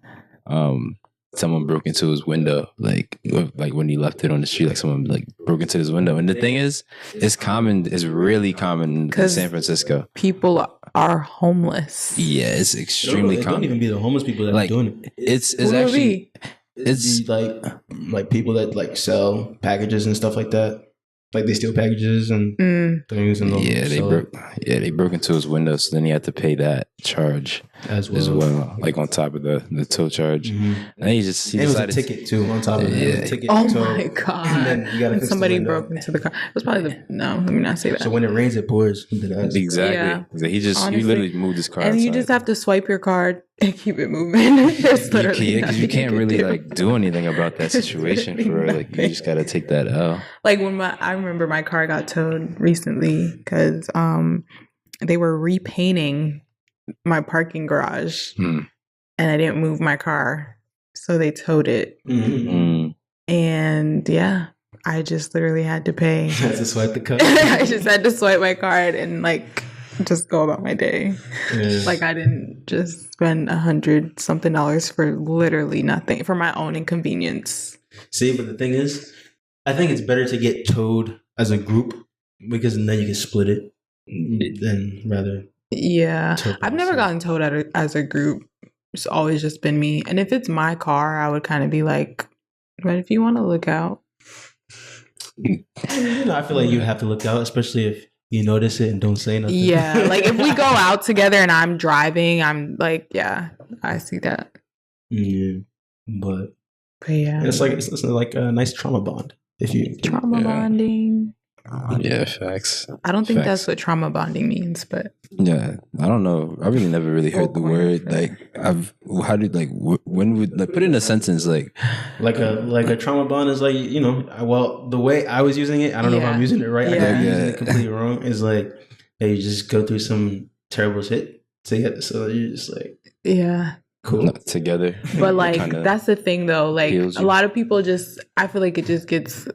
S3: someone broke into his window, like when he left it on the street, like someone like broke into his window. And the thing is, it's really common in
S4: 'Cause
S3: San Francisco.
S4: People are homeless.
S3: Yeah, it's extremely
S2: it don't even
S3: common.
S2: be the homeless people that
S3: Like
S2: are doing it.
S3: it's
S4: Who would it
S3: actually
S4: be?
S3: it's
S2: It'd be like people that like sell packages and stuff like that. Like they steal packages and things and they'll sell it
S3: they broke into his window, so then he had to pay that charge
S2: as well.
S3: as well, like on top of the tow charge.
S2: Mhm.
S3: And he
S2: And it was a
S3: decided
S2: ticket too on top of it. It was a
S3: Yeah.
S2: ticket.
S4: Oh
S2: so-
S4: my god!
S2: And then you gotta
S4: And
S2: fix the
S4: somebody
S2: window.
S4: broke into the car. It was probably the no. Let me not say that.
S2: So when it rains, it pours. Into the ice.
S3: exactly.
S4: Yeah.
S3: So he
S4: Honestly.
S3: literally moved his car,
S4: and you
S3: outside.
S4: just have to swipe your card and keep it moving. There's literally
S3: because you
S4: nothing
S3: can't
S4: can
S3: really
S4: do.
S3: like do anything about that
S4: There's
S3: situation
S4: literally
S3: for real. Like you
S4: nothing.
S3: just gotta take that L.
S4: Like when I remember my car got towed recently because they were repainting my parking garage
S3: Hmm.
S4: and I didn't move my car, so they towed it.
S2: Mhm.
S3: Mm.
S4: And yeah, I just literally had to pay.
S2: Has to swipe the cut.
S4: I just had to swipe my card and like just go about my day.
S2: Yeah.
S4: Like I didn't just spend $100 something for literally nothing for my own inconvenience.
S2: See, but the thing is, I think it's better to get towed as a group because then you can split it than rather.
S4: Yeah,
S2: Towed by
S4: I've never
S2: yourself.
S4: gotten towed as a group. It's always just been me. And if it's my car, I would kind of be like, "But if you want to look out."
S2: I feel like you have to look out, especially if you notice it and don't say nothing.
S4: Yeah, like if we go out together and I'm driving, I'm like, yeah, I see that.
S2: Yeah, but
S4: But yeah,
S2: it's like a nice trauma bond if you.
S4: trauma
S3: Yeah.
S4: bonding.
S3: Yeah, facts.
S4: I don't think
S3: Facts.
S4: that's what trauma bonding means, but
S3: Yeah, I don't know. I really never really heard the
S4: Awkward.
S3: word. Like how did like when would like put it in a sentence like
S2: Like a trauma bond is like well the way I was using it, I don't know if
S4: Yeah.
S2: I'm using it right. I could be
S3: Yeah.
S2: using it completely wrong. Is like hey, you just go through some terrible shit together, so you're just like
S4: yeah.
S2: cool.
S3: not together.
S4: But like
S3: Kinda
S4: that's the thing though. Like
S3: heals
S4: a
S3: you.
S4: lot of people just I feel like it just gets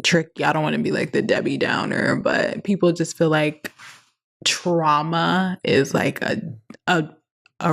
S4: tricky. I don't want to be like the Debbie Downer, but people just feel like trauma is like a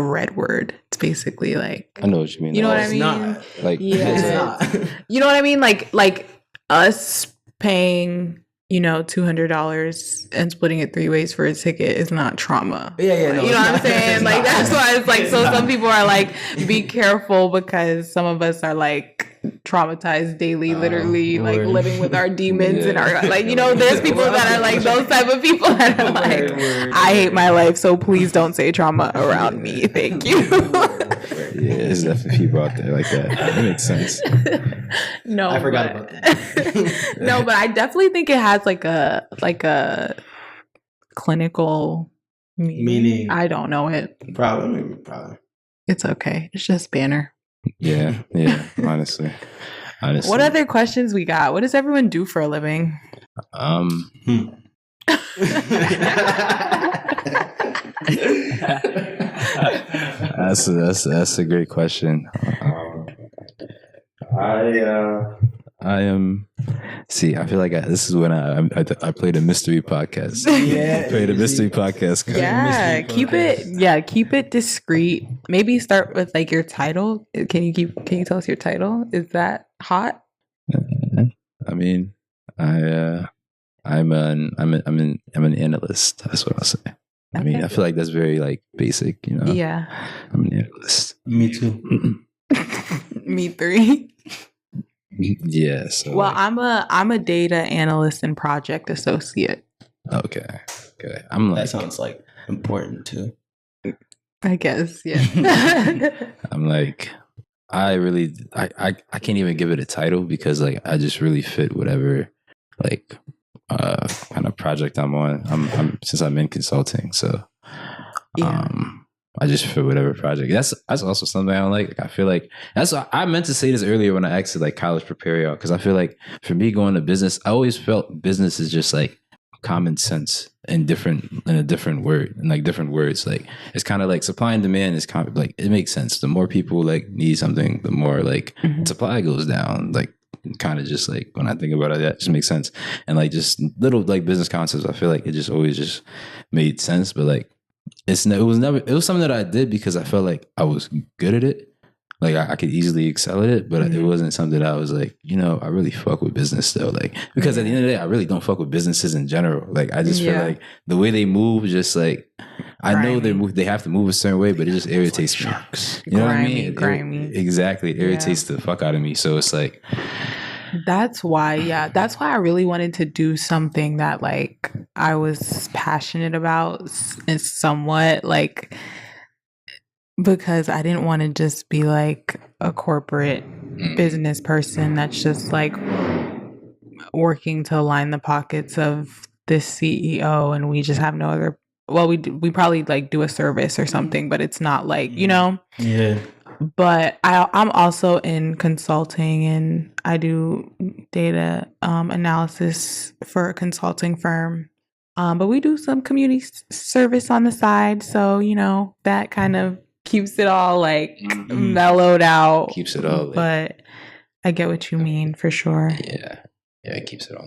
S4: red word. It's basically like
S3: I know what you mean.
S4: You know what I
S2: It's
S4: mean?
S2: not.
S3: Like
S4: Yeah.
S2: It's
S3: it's
S2: not.
S4: you know what I mean? Like us paying, $200 and splitting it 3 ways for a ticket is not trauma.
S2: Yeah, no,
S4: You know what I'm saying?
S2: it's
S4: Like
S2: not.
S4: that's why it's like
S2: It's
S4: so
S2: not.
S4: some people are like, be careful because some of us are like traumatized daily, literally like
S2: word.
S4: living with our demons and our
S3: Yeah.
S4: like, there's people that are like those type of people that are like,
S2: Word.
S4: I hate my life, so please don't say trauma around me. Thank you.
S3: yeah, there's definitely people out there like that. That makes sense.
S4: No,
S2: I forgot
S4: but-
S2: about that.
S4: No, but I definitely think it has like a clinical meaning.
S2: Meaning.
S4: I don't know it.
S2: Probably.
S4: It's okay. It's just banner.
S3: Yeah, honestly.
S4: What other questions we got? What does everyone do for a living?
S3: That's a great question. I am. See, I feel like this is when I played a mystery podcast.
S2: Yeah,
S3: I played a mystery podcast.
S4: Yeah, keep it discreet. Maybe start with like your title. Can you tell us your title? Is that hot?
S3: I mean, I'm an analyst. That's what I'll say. I mean, I feel like that's very like basic, you know.
S4: Yeah.
S3: I'm an analyst.
S2: Me too.
S4: Me three.
S3: Yeah. So
S4: well, I'm a data analyst and project associate.
S3: Okay. I'm like,
S2: that sounds like important too.
S4: I guess, yeah.
S3: I'm like, I can't even give it a title because like I just really fit whatever like kind of project I'm on. I'm since I'm in consulting, so I just fit whatever project. That's also something I don't like. I feel like I meant to say this earlier when I asked like college prepare y'all, because I feel like for me going to business, I always felt business is just like common sense in a different word and like different words. Like it's kind of like supply and demand is kind of like it makes sense. The more people like need something, the more like supply goes down. Like kind of just like when I think about it, that just makes sense. And like just little like business concepts, I feel like it just always just made sense. But like it was something that I did because I felt like I was good at it. Like I could easily excel at it, but it wasn't something that I was like, you know, I really fuck with business though. Like, because at the end of the day, I really don't fuck with businesses in general. Like, I just feel like the way they move, just like, I know they have to move a certain way, but it just irritates me. You know what I mean?
S4: Grimy.
S3: Exactly. It irritates the fuck out of me. So it's like,
S4: that's why I really wanted to do something that like I was passionate about and somewhat like, because I didn't want to just be like a corporate business person that's just like working to line the pockets of this CEO and we just have no other. Well, we probably like do a service or something, but it's not like, you know.
S2: Yeah.
S4: But I'm also in consulting and I do data analysis for a consulting firm. But we do some community service on the side, so you know that kind of keeps it all like mellowed out.
S3: Keeps it all.
S4: But I get what you mean for sure.
S3: Yeah, it keeps it all.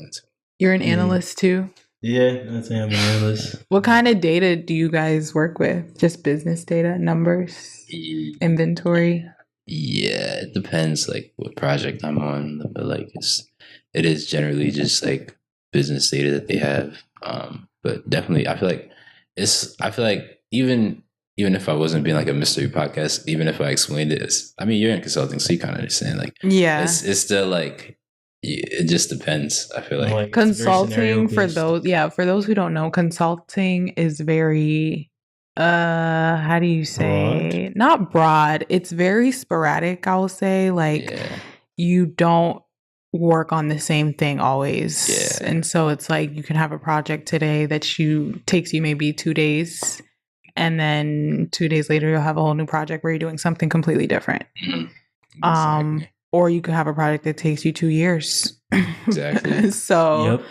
S4: You're an analyst too?
S2: Yeah, I'm an analyst.
S4: What kind of data do you guys work with? Just business data, numbers, inventory?
S3: Yeah, it depends like what project I'm on, but like it is generally just like business data that they have. But definitely I feel like even if I wasn't being like a mystery podcast, even if I explained it, I mean, you're in consulting, so you kind of understand. Like, it's still like it just depends. I feel like
S4: consulting for those who don't know, consulting is very how do you say broad? Not broad. It's very sporadic. I will say like you don't work on the same thing always, and so it's like you can have a project today that takes you maybe 2 days. And then 2 days later, you'll have a whole new project where you're doing something completely different. Exactly. Or you could have a project that takes you 2 years.
S3: Exactly.
S4: So,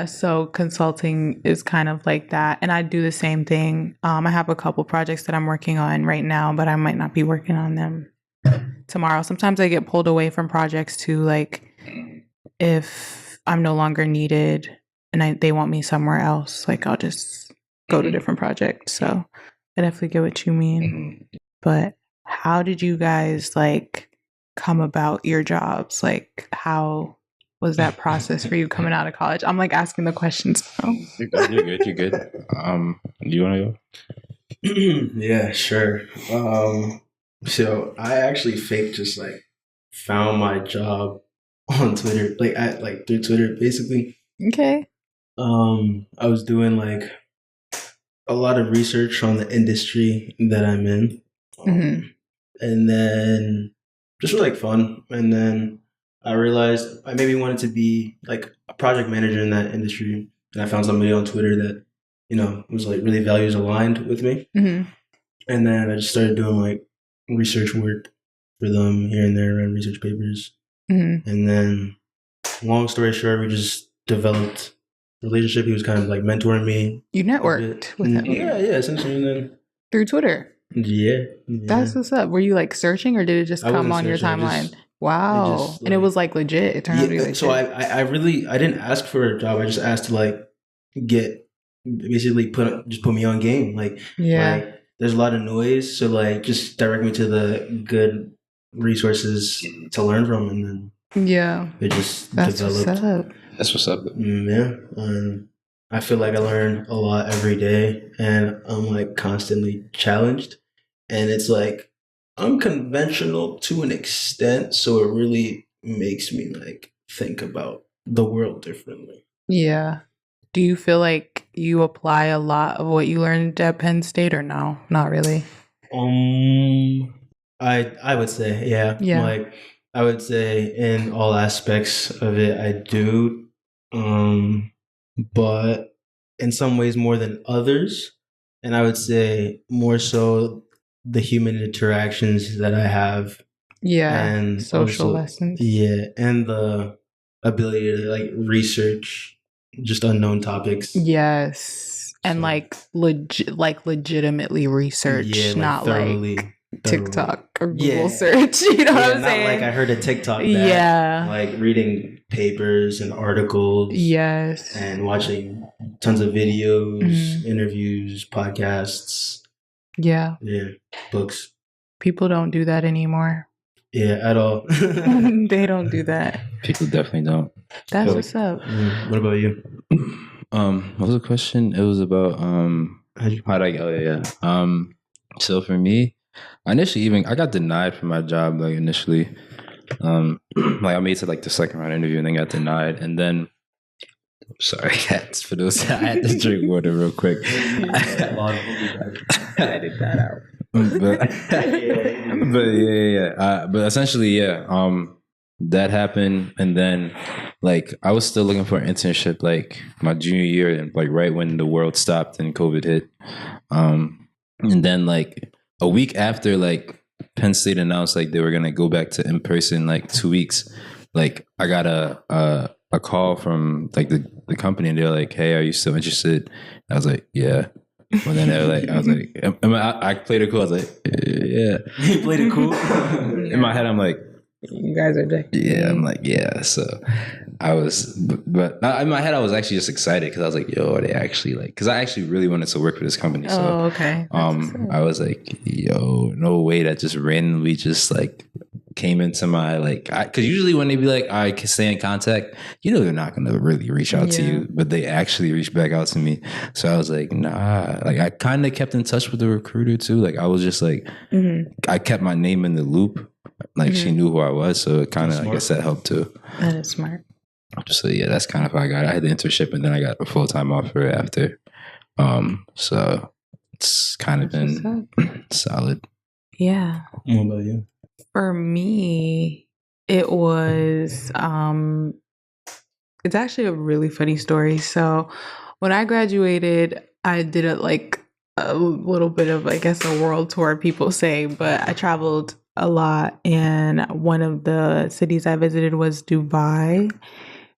S4: so consulting is kind of like that. And I do the same thing. I have a couple projects that I'm working on right now, but I might not be working on them tomorrow. Sometimes I get pulled away from projects too, like if I'm no longer needed and they want me somewhere else, like I'll just go to different projects. So I definitely get what you mean. But how did you guys like come about your jobs? Like how was that process for you coming out of college? I'm like asking the questions now.
S3: You're good. Do you want to
S2: go? Yeah, sure. So I actually just like found my job on Twitter, like through Twitter, basically.
S4: Okay.
S2: I was doing like a lot of research on the industry that I'm in. And then just for like fun. And then I realized I maybe wanted to be like a project manager in that industry. And I found somebody on Twitter that, you know, was like really values aligned with me. And then I just started doing like research work. for them here and there around research papers. Mm-hmm. And then, long story short, we just developed a relationship. He was kind of like mentoring me.
S4: You networked with him?
S2: Yeah, essentially. And then,
S4: through Twitter?
S2: Yeah.
S4: That's what's up. Were you like searching or did it just come on your timeline? Wow. And it was like legit. It turned out to be legit.
S2: So I didn't ask for a job. I just asked to like basically put me on game. Like, there's a lot of noise. So like just direct me to the good resources to learn from. And then it just developed.
S3: That's what's up.
S2: Yeah. I feel like I learn a lot every day and I'm like constantly challenged. And it's like unconventional to an extent. So it really makes me like think about the world differently.
S4: Yeah. Do you feel like you apply a lot of what you learned at Penn State or no? Not really.
S2: I would say, yeah. Like I would say in all aspects of it, I do. But in some ways more than others. And I would say more so the human interactions that I have. Yeah. And social lessons. Yeah. And the ability to like research just unknown topics.
S4: Yes. And like legitimately research, not thoroughly. Like TikTok or Google search. You know what I'm saying?
S2: Not like I heard a TikTok that like reading papers and articles.
S4: Yes.
S2: And watching tons of videos, interviews, podcasts.
S4: Yeah.
S2: Yeah. Books.
S4: People don't do that anymore.
S2: Yeah, at all.
S4: They don't do that.
S3: People definitely don't.
S4: That's what's up.
S2: What about you?
S3: What was the question? It was about so for me, I got denied from my job like initially. Like I made it to like the second round interview and then got denied. And then sorry, for those I had to drink water real quick. I edit that out. But essentially, that happened, and then like I was still looking for an internship like my junior year, and like right when the world stopped and COVID hit. And then like a week after like Penn State announced like they were gonna go back to in person like 2 weeks, like I got a call from like the company, and they're like, "Hey, are you still interested?" I was like, "Yeah." Well, then they were like, I was like, I played it cool. I was like, "Yeah."
S2: You played it cool.
S3: In my head, I'm like,
S4: "You guys are dick."
S3: Yeah, I'm like, yeah. So I was, but in my head, I was actually just excited because I was like, "Yo, are they actually like?" Because I actually really wanted to work for this company. So,
S4: okay.
S3: I was like, "Yo, no way that just randomly just like came into my like," because usually when they be like, "I can stay in contact," you know, they're not gonna really reach out to you, but they actually reached back out to me. So I was like, nah. Like I kind of kept in touch with the recruiter too. Like I was just like, I kept my name in the loop. Like she knew who I was, so it kind of I guess that helped too.
S4: That is smart.
S3: So yeah, that's kind of how I got it. I had the internship and then I got a full-time offer after. So it's kind of been solid.
S4: Yeah.
S2: What about you?
S4: For me, it was it's actually a really funny story. So when I graduated, I did a little bit of, I guess, a world tour, people say, but I traveled a lot, and one of the cities I visited was Dubai,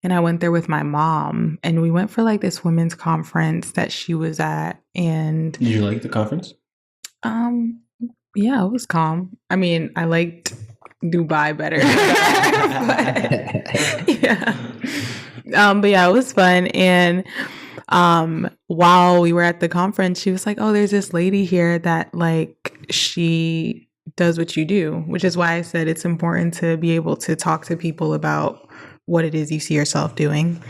S4: and I went there with my mom, and we went for like this women's conference that she was at. And
S2: did you like the conference?
S4: Yeah, it was calm. I mean, I liked Dubai better. But yeah, it was fun. And while we were at the conference, she was like, "Oh, there's this lady here that like she does what you do," which is why I said it's important to be able to talk to people about what it is you see yourself doing.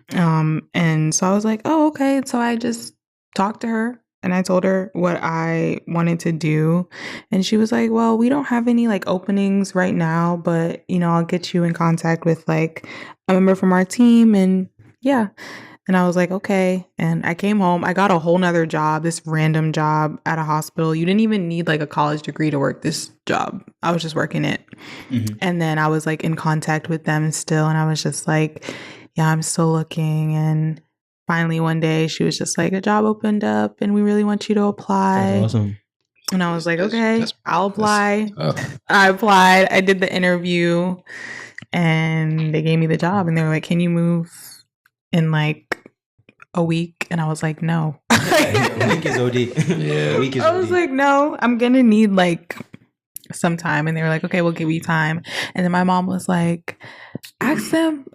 S4: And so I was like, "Oh, okay." So I just talked to her and I told her what I wanted to do. And she was like, "Well, we don't have any like openings right now, but you know, I'll get you in contact with like a member from our team." And yeah. And I was like, okay. And I came home. I got a whole nother job, this random job at a hospital. You didn't even need like a college degree to work this job. I was just working it. And then I was like in contact with them still. And I was just like, yeah, I'm still looking. And finally one day she was just like, "A job opened up and we really want you to apply."
S2: That's awesome.
S4: And I was like, okay, I'll apply.
S3: Oh.
S4: I applied. I did the interview and they gave me the job and they were like, can you move in like a week? And I was like, no.
S2: A week is OD.
S3: Yeah.
S2: A week is
S4: I was
S2: OD.
S4: like, no, I'm going to need like some time. And they were like, okay, we'll give you time. And then my mom was like, ask them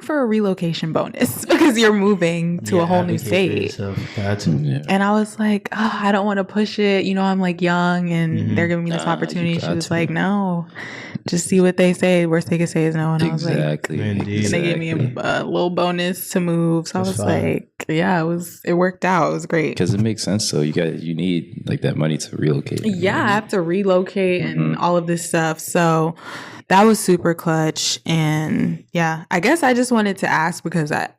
S4: for a relocation bonus because you're moving to a whole new state. And I was like, oh, I don't want to push it. You know, I'm like young and they're giving me this opportunity. She was like, no, just see what they say. Worst they could say is no. And I was like, and they gave me a little bonus to move. So I was like, yeah, it worked out. It was great.
S3: Because it makes sense. So you need like that money to relocate.
S4: Yeah, I have to relocate and all of this stuff. So that was super clutch. And yeah, I guess I just wanted to ask because I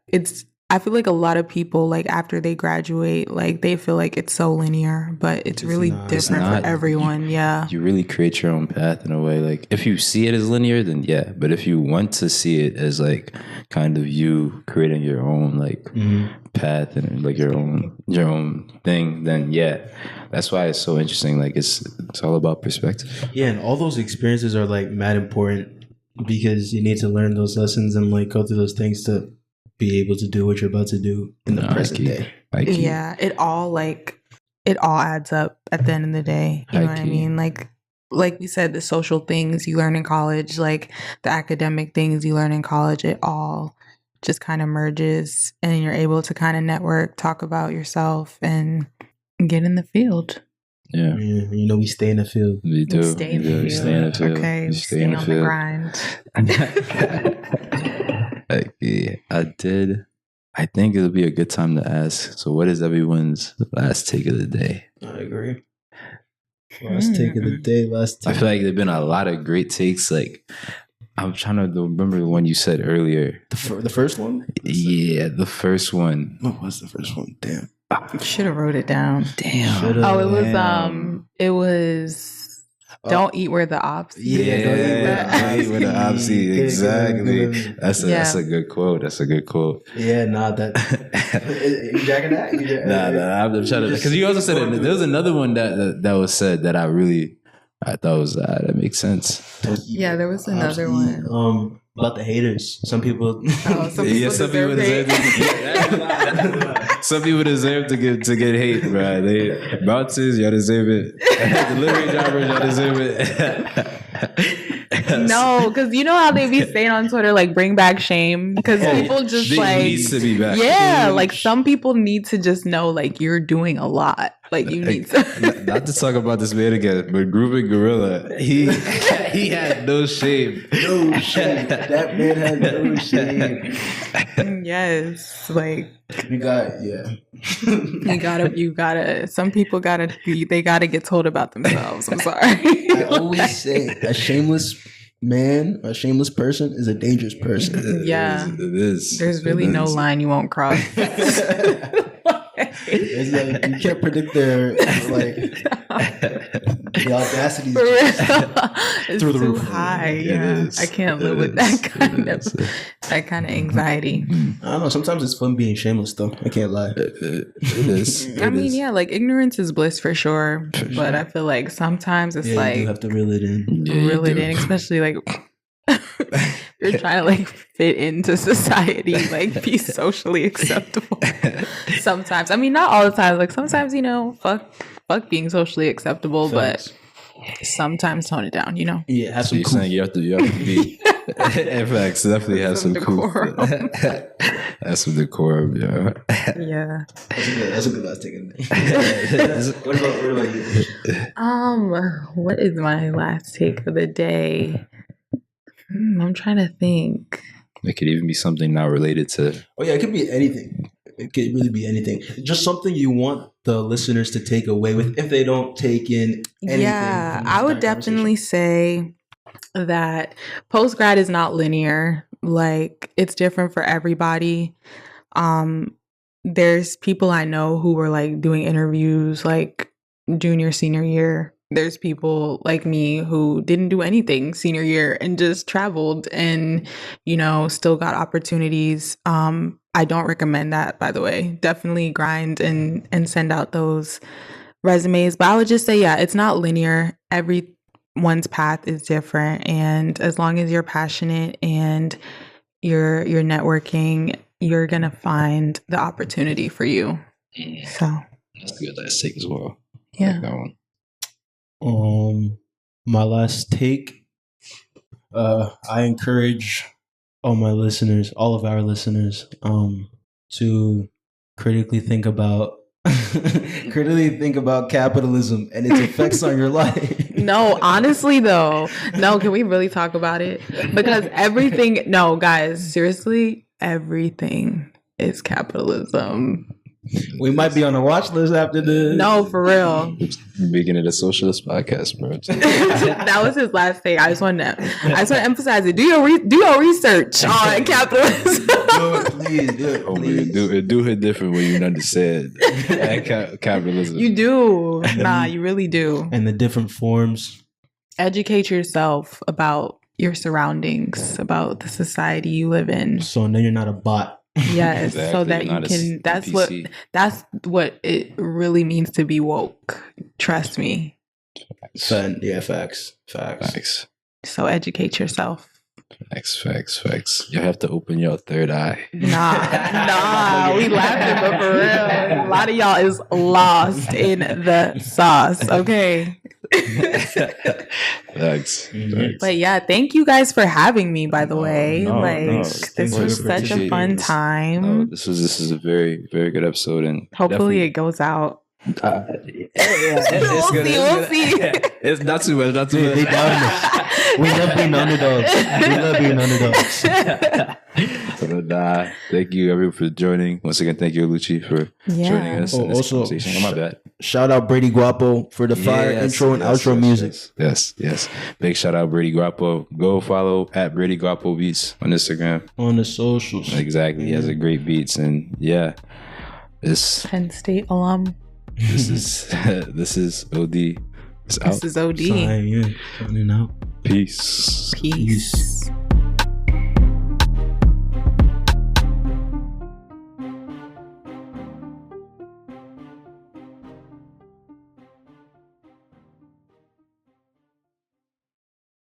S4: feel like a lot of people, like after they graduate, like they feel like it's so linear, but it's really different for everyone.
S3: You really create your own path in a way. Like if you see it as linear, then yeah. But if you want to see it as like kind of you creating your own like path and like your own thing, then yeah. That's why it's so interesting. Like it's all about perspective.
S2: Yeah, and all those experiences are like mad important because you need to learn those lessons and like go through those things to be able to do what you're about to do in the present day.
S4: Yeah, it all adds up at the end of the day. You know what I mean? Like we said, the social things you learn in college, like the academic things you learn in college, it all just kind of merges and you're able to kind of network, talk about yourself and get in the field.
S3: Yeah.
S2: You know, we stay in the field.
S3: We do.
S4: Stay in the field. Okay, we stay on the grind.
S3: Okay, I think it'll be a good time to ask. So, what is everyone's last take of the day?
S2: I agree. Last take of the day.
S3: I feel like there've been a lot of great takes. Like, I'm trying to remember the one you said earlier.
S2: The first one?
S3: Yeah, the first one.
S2: What was the first one? Damn.
S4: Should have wrote it down.
S3: Damn.
S4: It was don't eat where the ops eat.
S3: Yeah, don't eat where the ops eat. Exactly. That's a good quote. That's a good quote.
S2: Yeah, you jacking that?
S3: Nah, I'm trying to, because you also said it. There was another one that was said that I thought was that makes sense.
S4: Yeah, there was another one.
S2: About the haters. Some people
S3: some people deserve to get hate, bro. They bouncers, y'all deserve it. Delivery drivers, y'all deserve it.
S4: No, because you know how they be saying on Twitter, like, bring back shame? Because people just
S3: needs to be back.
S4: Yeah, like some people need to just know, like, you're doing a lot. Like you need to.
S3: Not to talk about this man again, but Grooving Gorilla, he had no shame.
S2: No shame. That man had no shame.
S4: Yes, like
S2: you
S4: gotta. Some people they gotta get told about themselves. I'm sorry.
S2: I always say a shameless man, a shameless person is a dangerous person.
S4: Yeah,
S3: it is.
S4: There's really no line you won't cross.
S2: It's like you can't predict their the audacity
S4: it's through the roof. High. Yeah, I can't live with that kind of anxiety.
S2: I don't know. Sometimes it's fun being shameless, though. I can't lie.
S3: It is.
S4: I mean, yeah, like ignorance is bliss for sure. But I feel like sometimes it's like
S2: you have to reel it in.
S4: Reel it in, especially like. You're trying to like fit into society, like be socially acceptable. Sometimes, I mean, not all the time. Like sometimes, you know, fuck being socially acceptable, but sometimes tone it down. You know.
S2: Yeah, have some.
S3: You're saying you have to be. In fact, definitely have some decorum. Have some decorum, yeah.
S4: Yeah.
S2: That's a good last take. What about you?
S4: What is my last take of the day? I'm trying to think.
S3: It could even be something not related to.
S2: Oh yeah, it could be anything. It could really be anything. Just something you want the listeners to take away with if they don't take in anything.
S4: Yeah, I would definitely say that post-grad is not linear. Like it's different for everybody. There's people I know who were like doing interviews like junior, senior year. There's people like me who didn't do anything senior year and just traveled and, you know, still got opportunities. I don't recommend that, by the way. Definitely grind and send out those resumes. But I would just say, yeah, it's not linear. Everyone's path is different. And as long as you're passionate and you're networking, you're going to find the opportunity for you. So
S3: that's a good last take as well.
S4: Yeah.
S3: I like that one.
S2: My last take, I encourage all of our listeners, to critically think about capitalism and its effects on your life.
S4: No, honestly though, can we really talk about it? Because guys, seriously, everything is capitalism.
S2: We might be on a watch list after this.
S4: No, for real.
S3: Beginning of the socialist podcast, bro.
S4: That was his last thing. I just want to emphasize it. Do your research on capitalism.
S2: Please do it.
S3: Do it different when you understand capitalism.
S4: You do. Nah, you really do.
S2: And the different forms.
S4: Educate yourself about your surroundings, about the society you live in.
S2: So then you're not a bot.
S4: Yes,
S3: exactly.
S4: so that you can. That's what it really means to be woke. Trust me.
S2: Facts.
S4: So educate yourself.
S3: Facts. You have to open your third eye.
S4: Nah. We laughing, but for real, a lot of y'all is lost in the sauce. Okay.
S3: Thanks.
S4: But yeah, thank you guys for having me. By the way, this was such a fun time.
S3: No, this is a very, very good episode, and
S4: hopefully it goes out.
S3: We'll
S4: see.
S3: It's not too much.
S2: They down us. We love being underdogs.
S3: But thank you everyone for joining. Once again, thank you Oluchi for joining us in this conversation. Oh, my bad.
S2: Shout out Brady Guapo for the fire intro and outro music.
S3: Yes. Big shout out Brady Guapo. Go follow at Brady Guapo Beats on Instagram.
S2: On the socials.
S3: Exactly. He has a great beats, and this
S4: Penn State alum.
S3: This is OD. It's out.
S4: This is OD.
S2: Signing out.
S3: Peace.
S4: Peace.